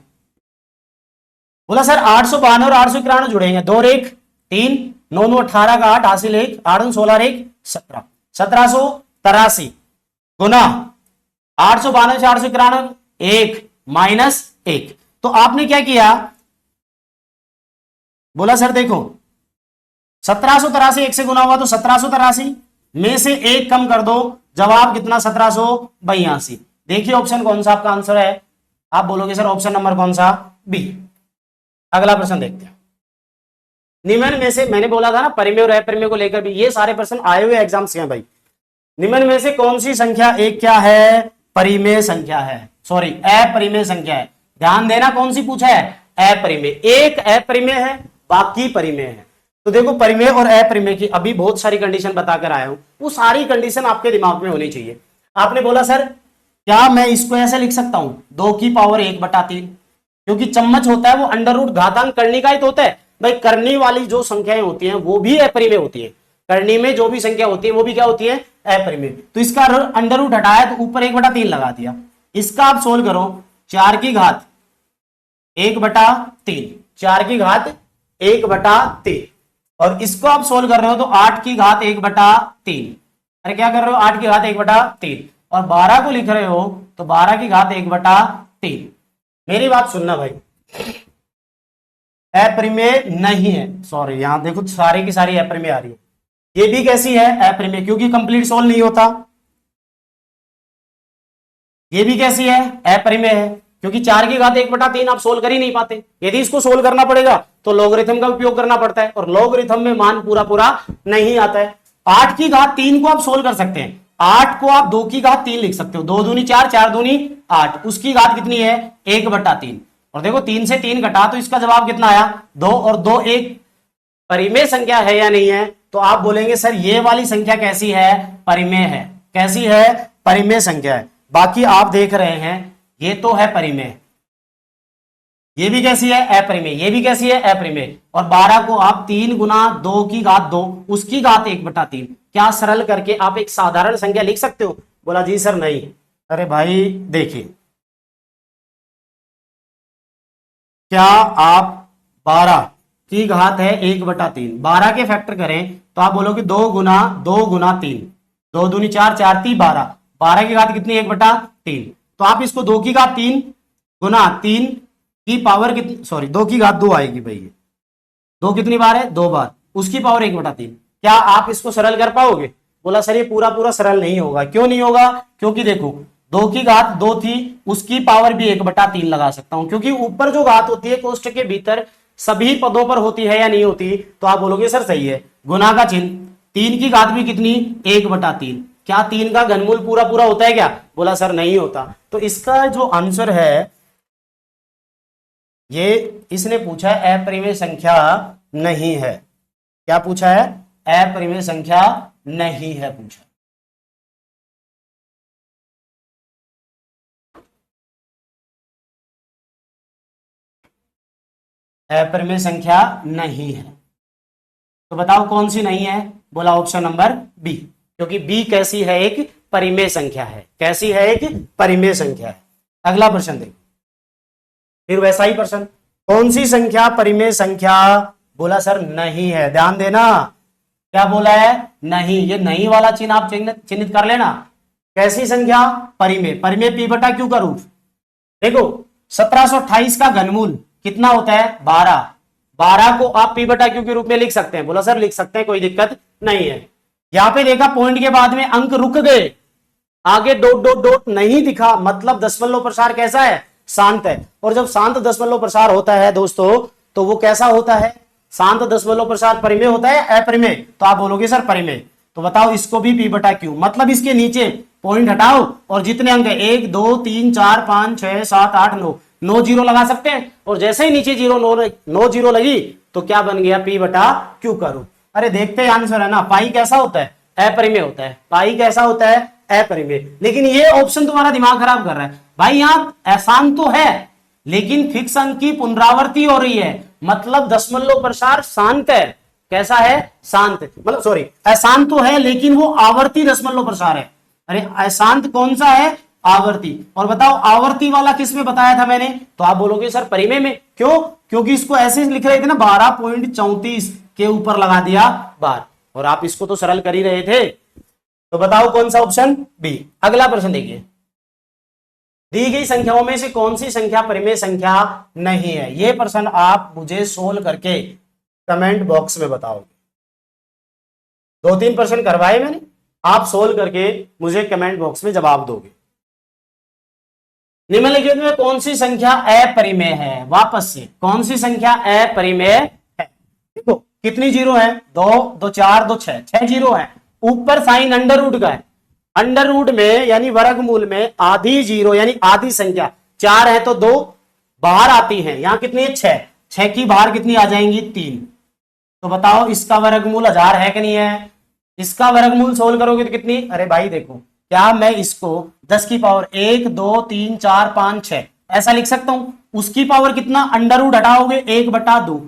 बोला सर 892 और 891 जुड़ेंगे, 2 और 1 3, 9 9 18 का 8 हासिल 1, 8 9 16 1 17, 1783 गुना 892 से 891 1 माइनस 1। तो आपने क्या किया, बोला सर देखो 1783 1 से गुना हुआ तो 1783 में से 1 कम कर दो, जवाब कितना 1782। देखिए ऑप्शन कौन सा आपका आंसर है, आप बोलोगे सर ऑप्शन नंबर कौन सा, बी। अगला प्रश्न देखते हैं, निम्न में से, मैंने बोला था ना परिमेय और अपरिमेय को लेकर भी ये सारे प्रश्न आए हुए एग्जाम से हैं भाई। निम्न में से कौन सी संख्या एक क्या है, परिमेय संख्या है, सॉरी अपरिमेय संख्या है। ध्यान देना कौन सी पूछा है, अपरिमेय। एक अपरिमेय है बाकी परिमेय है। तो देखो परिमेय और अपरिमेय की अभी बहुत सारी कंडीशन बताकर आया हूं, वो सारी कंडीशन आपके दिमाग में होनी चाहिए। आपने बोला सर क्या मैं इसको ऐसे लिख सकता हूं, 2 की पावर 1/3, क्योंकि चम्मच होता है वो अंडर रूट घातांक करनी का ही तो होता है भाई। करनी वाली जो संख्याएं होती हैं वो भी अपरिमेय होती है, करनी में जो भी संख्या होती है वो भी क्या होती है, अपरिमेय। तो इसका अंडर रूट हटाया तो ऊपर 1/3 लगा दिया। इसका आप सोल्व करो, 4 की घात 1/3, 4 की घात 1/3, और इसको आप सोल्व कर रहे हो तो 8 की घात 1/3। अरे क्या कर रहे हो, 8 की घात 1/3, और 12 को लिख रहे हो तो 12 की घात 1/3। मेरी बात सुनना भाई, अपरिमेय नहीं है, सॉरी यहां देखो सारी की सारी अपरिमेय आ रही है। ये भी कैसी है, अपरिमेय, क्योंकि कंप्लीट सोल्व नहीं होता। ये भी कैसी है, अपरिमेय है, क्योंकि 4 की घात 1/3 आप सोल्व कर ही नहीं पाते। यदि इसको सोल्व करना पड़ेगा तो लॉगरिथम का उपयोग करना पड़ता है, और लॉगरिथम में मान पूरा पूरा नहीं आता है। 8 की घात 3 को आप सोल्व कर सकते हैं, 8 को आप 2 की घात 3 लिख सकते हो, 2 दूनी 4, 4 दूनी 8, उसकी घात कितनी है 1/3। और देखो 3 से 3 घटा तो इसका जवाब कितना आया 2, और 2 एक परिमेय संख्या है या नहीं है, तो आप बोलेंगे सर ये वाली संख्या कैसी है, परिमेय है। कैसी है, परिमेय संख्या है। बाकी आप देख रहे हैं ये तो है परिमेय, ये भी कैसी है, अपरिमेय, ये भी कैसी है, अपरिमेय। और 12 को आप 3 गुना 2 की घात 2 उसकी घात 1/3, क्या सरल करके आप एक साधारण संख्या लिख सकते हो? बोला जी सर नहीं। अरे भाई देखिए, क्या आप 12 की घात है 1/3, 12 के फैक्टर करें तो आप बोलोगे 2 गुना 3, 2 दूनी 4, 4 ती 12, 12 की घात कितनी 1/3। तो आप इसको 2 की घात 3 गुना 3 की पावर कितनी, सॉरी 2 की घात 2 आएगी भाई, 2 कितनी बार है 2 बार, उसकी पावर 1/3। क्या आप इसको सरल कर पाओगे? बोला सर ये पूरा पूरा सरल नहीं होगा। क्यों नहीं होगा? क्योंकि देखो 2 की घात 2 थी, उसकी पावर भी 1/3 लगा सकता हूं, क्योंकि ऊपर जो घात होती है कोष्ठक के भीतर सभी पदों पर होती है या नहीं होती, तो आप बोलोगे सर सही है। गुना का चिन्ह, 3 की घात भी कितनी 1/3, क्या 3 का घनमूल पूरा पूरा होता है क्या? बोला सर नहीं होता। तो इसका जो आंसर है ये इसने पूछा है अपरिमेय संख्या नहीं है। क्या पूछा है? अपरिमेय संख्या नहीं है पूछा। अपरिमेय संख्या नहीं है, तो बताओ कौन सी नहीं है? बोला ऑप्शन नंबर बी, क्योंकि बी कैसी है, एक परिमेय संख्या है। कैसी है? एक परिमेय संख्या है। अगला प्रश्न देखो, फिर वैसा ही प्रश्न, कौन सी संख्या परिमेय संख्या? बोला सर नहीं है। ध्यान देना, क्या बोला है? नहीं। ये नहीं वाला चिन्ह आप चिन्हित कर लेना, कैसी संख्या? परिमेय। परिमेय p बटा q का रूप। देखो 1728 का घनमूल कितना होता है? 12। 12 को आप p बटा q के रूप में लिख सकते हैं। बोला सर लिख सकते हैं, कोई दिक्कत नहीं है। यहां पे देखा पॉइंट के बाद में अंक रुक गए, आगे डॉट डॉट डॉट नहीं दिखा, मतलब दशमलव प्रसार कैसा है? शांत है। और जब शांत दशमलव प्रसार होता है दोस्तों, तो वो कैसा होता है? शांत दशमलव प्रसार परिमेय होता है अपरिमेय? तो आप बोलोगे सर परिमेय। तो बताओ इसको भी p बटा q, मतलब इसके नीचे पॉइंट हटाओ और जितने अंक है 1 2 3 4 5 6 7 8 9, 9 जीरो लगा सकते हैं। और जैसे ही नीचे जीरो 9 जीरो लगी तो क्या बन गया? p बटा q का रूप। अरे देखते आंसर है ना, पाई कैसा होता है? अपरिमेय होता है। पाई कैसा होता है? अपरिमेय। लेकिन ये ऑप्शन तुम्हारा दिमाग खराब कर रहा है भाई, यहां आसान तो है लेकिन फिक्स अंक की पुनरावृत्ति हो रही है, मतलब दशमलव प्रसार शांत है। कैसा है? शांत, मतलब सॉरी अशांत तो है लेकिन वो आवर्ती दशमलव प्रसार है। अरे अशांत कौन सा है? आवर्ती। और बताओ आवर्ती वाला किस में बताया था मैंने? तो आप बोलोगे सर परिमेय में। क्यों? क्योंकि इसको ऐसे लिख रहे थे ना, 12.34 के ऊपर लगा दिया बार, और आप इसको तो सरल कर ही रहे थे। तो बताओ कौन सा ऑप्शन? बी। अगला प्रश्न देखिए, दी गई संख्याओं में से कौन सी संख्या परिमेय संख्या नहीं है? यह प्रश्न आप मुझे सोल्व करके कमेंट बॉक्स में बताओगे। 2-3 प्रश्न करवाए मैंने, आप सोल्व करके मुझे कमेंट बॉक्स में जवाब दोगे। निम्नलिखित में कौन सी संख्या अपरिमेय है? वापस से, कौन सी संख्या अपरिमेय है? देखो कितनी जीरो है? 2 2 4 2 6, 6 जीरो है। ऊपर साइन अंडर रूट का है, अंडर रूट में यानी वर्गमूल में आधी जीरो यानी आधी संख्या 4 है तो 2 बाहर आती है। यहां कितनी है? 6। 6 की बाहर कितनी आ जाएंगी? 3। तो बताओ इसका वर्गमूल 1000 है कि नहीं है? इसका वर्गमूल सोल्व करोगे तो कितनी? अरे भाई देखो, क्या मैं इसको 10 की पावर 1 2 3 4 5 6 ऐसा लिख सकता हूं? उसकी पावर कितना? अंडर रूट हटाओगे 1 बटा 2,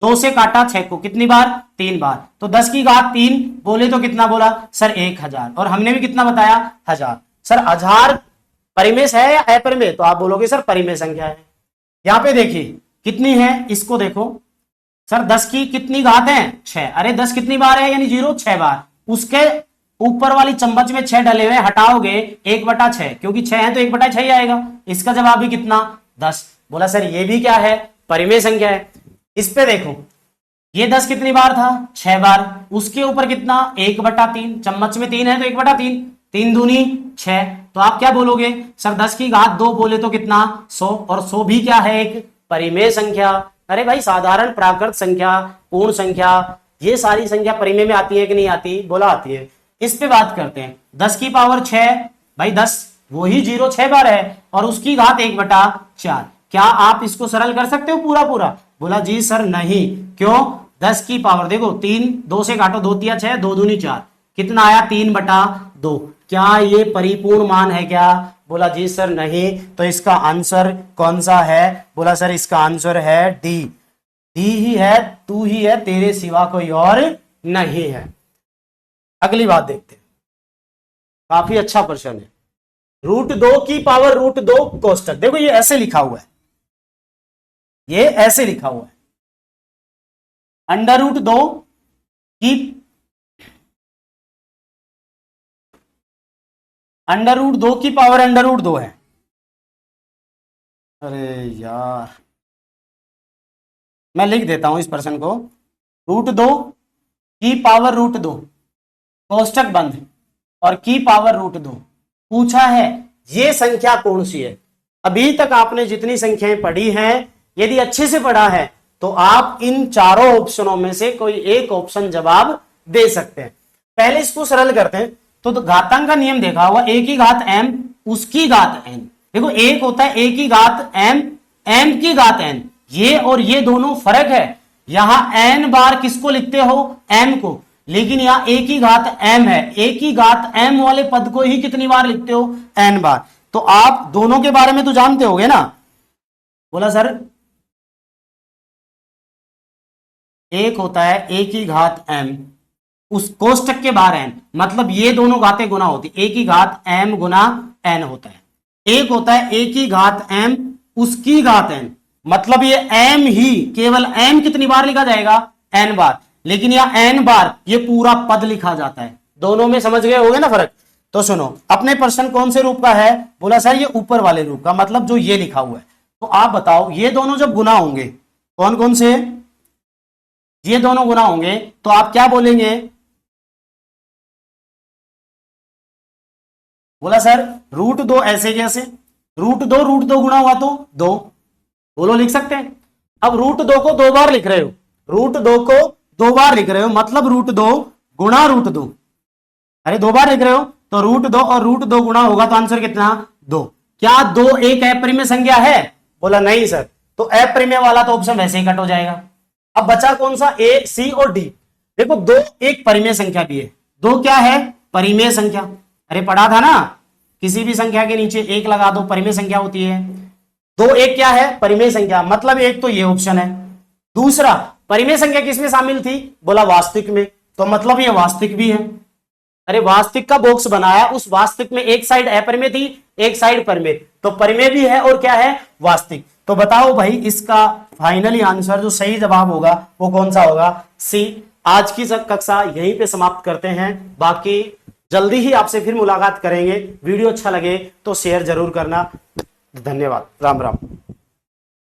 2 से काटा 6 को, कितनी बार? 3 बार। तो 10 की घात 3 बोले तो कितना बोला सर? 1000। और हमने भी कितना बताया? 1000। सर 1000 परिमेय है या अपरिमेय? तो आप बोलोगे सर परिमेय संख्या है। यहां पे देखिए कितनी है, इसको देखो सर 10 की कितनी घात है? 6। अरे 10 कितनी बार है? यानी 0 6 बार। उसके ऊपर वाली चम्मच में 6 डले हुए, हटाओगे 1 बटा 6, क्योंकि 6 है तो 1 बटा 6 ही आएगा। इसका जवाब भी कितना? 10। बोला सर ये भी क्या है? परिमेय संख्या है। इस पे देखो ये 10 कितनी बार था? 6 बार। उसके ऊपर कितना? 1 बटा 3, चम्मच में 3 है तो 1 बटा 3, 3 दूनी 6। तो आप क्या बोलोगे सर? 10 की घात 2 बोले तो कितना? 100। और 100 भी क्या है? एक परिमेय संख्या। अरे भाई साधारण प्राकृत संख्या, पूर्ण संख्या, ये सारी संख्या परिमेय में आती है कि नहीं आती? बोला आती है। इस पे बात करते हैं। 10 की पावर 6, भाई 10 वही 0 6 बार है और उसकी घात 1 बटा 4। क्या आप इसको सरल कर सकते हो पूरा पूरा? बोला जी सर नहीं। क्यों? 10 की पावर देखो 3, 2 से काटो 2 तिया 6, 2 दूनी 4, कितना आया? 3 बटा 2। क्या ये परिपूर्ण मान है क्या? बोला जी सर नहीं। तो इसका आंसर कौन सा है? बोला सर इसका आंसर है डी। डी ही है, तू ही है, तेरे सिवा कोई और नहीं है। अगली बात देखते हैं, काफी अच्छा प्रश्न है। √2 की पावर √2 कोष्टक। देखो ये ऐसे लिखा हुआ है, ये ऐसे लिखा हुआ है, √2 की √2 की पावर √2 है। अरे यार मैं लिख देता हूं इस प्रश्न को, √2 की पावर √2 कोष्टक बंद और की पावर √2 पूछा है ये संख्या कौन सी है। अभी तक आपने जितनी संख्याएं पढ़ी हैं, यदि अच्छे से पढ़ा है तो आप इन चारों ऑप्शनों में से कोई एक ऑप्शन जवाब दे सकते हैं। पहले इसको सरल करते हैं। तो घातांक का नियम देखा होगा, a की घात m उसकी घात n। देखो एक होता है a की घात m, m की घात n, ये और ये दोनों फर्क है। यहां n बार किसको लिखते हो? m को, लेकिन यहां a की घात m है, a की घात m वाले पद को ही कितनी बार लिखते हो? n बार। तो आप दोनों के बारे में तो जानते होगे ना। बोला सर एक होता है a की घात m, उस कोष्टक के बाहर n, मतलब ये दोनों घातें गुना होती, a की घात m गुना n होता है। एक होता है a की घात m उसकी घात n, मतलब ये m ही, केवल m कितनी बार लिखा जाएगा? n बार। लेकिन यह n बार ये पूरा पद लिखा जाता है। दोनों में समझ गए होगे ना फर्क। तो सुनो, अपने प्रश्न कौन से रूप का है? बोला सर ये ऊपर वाले रूप का, मतलब जो ये लिखा हुआ है। तो आप बताओ ये दोनों जब गुना होंगे, कौन कौन से? ये दोनों गुना होंगे तो आप क्या बोलेंगे? बोला सर √2 ऐसे कैसे? √2 गुना हुआ तो 2, बोलो लिख सकते हैं। अब √2 को 2 बार लिख रहे हो, √2 को 2 बार लिख रहे हो, मतलब √2 गुणा √2। अरे 2 बार लिख रहे हो तो √2 और √2 गुणा होगा तो आंसर कितना? 2। क्या 2 एक अपरिमेय संख्या है? बोला नहीं सर, तो अपरिमेय वाला तो ऑप्शन वैसे ही कट हो जाएगा। अब बचा कौन सा? ए, सी और डी। देखो 2 एक परिमेय संख्या भी है। 2 क्या है? परिमेय संख्या। अरे पढ़ा था ना, किसी भी संख्या के नीचे 1 लगा दो, परिमेय संख्या होती है। 2 एक क्या है? परिमेय संख्या, मतलब एक तो ये ऑप्शन है। दूसरा, परिमेय संख्या किसमें शामिल थी? बोला वास्तविक में, तो मतलब ये वास्तविक भी है। अरे वास्तविक का बॉक्स बनाया, उस वास्तविक में एक साइड अपरिमेय थी, एक साइड परिमेय, तो परिमेय भी है और क्या है? वास्तविक। तो बताओ भाई इसका फाइनली आंसर जो सही जवाब होगा वो कौन सा होगा? सी। आज की कक्षा यहीं पे समाप्त करते हैं, बाकी जल्दी ही आपसे फिर मुलाकात करेंगे। वीडियो अच्छा लगे तो शेयर जरूर करना। धन्यवाद, राम राम।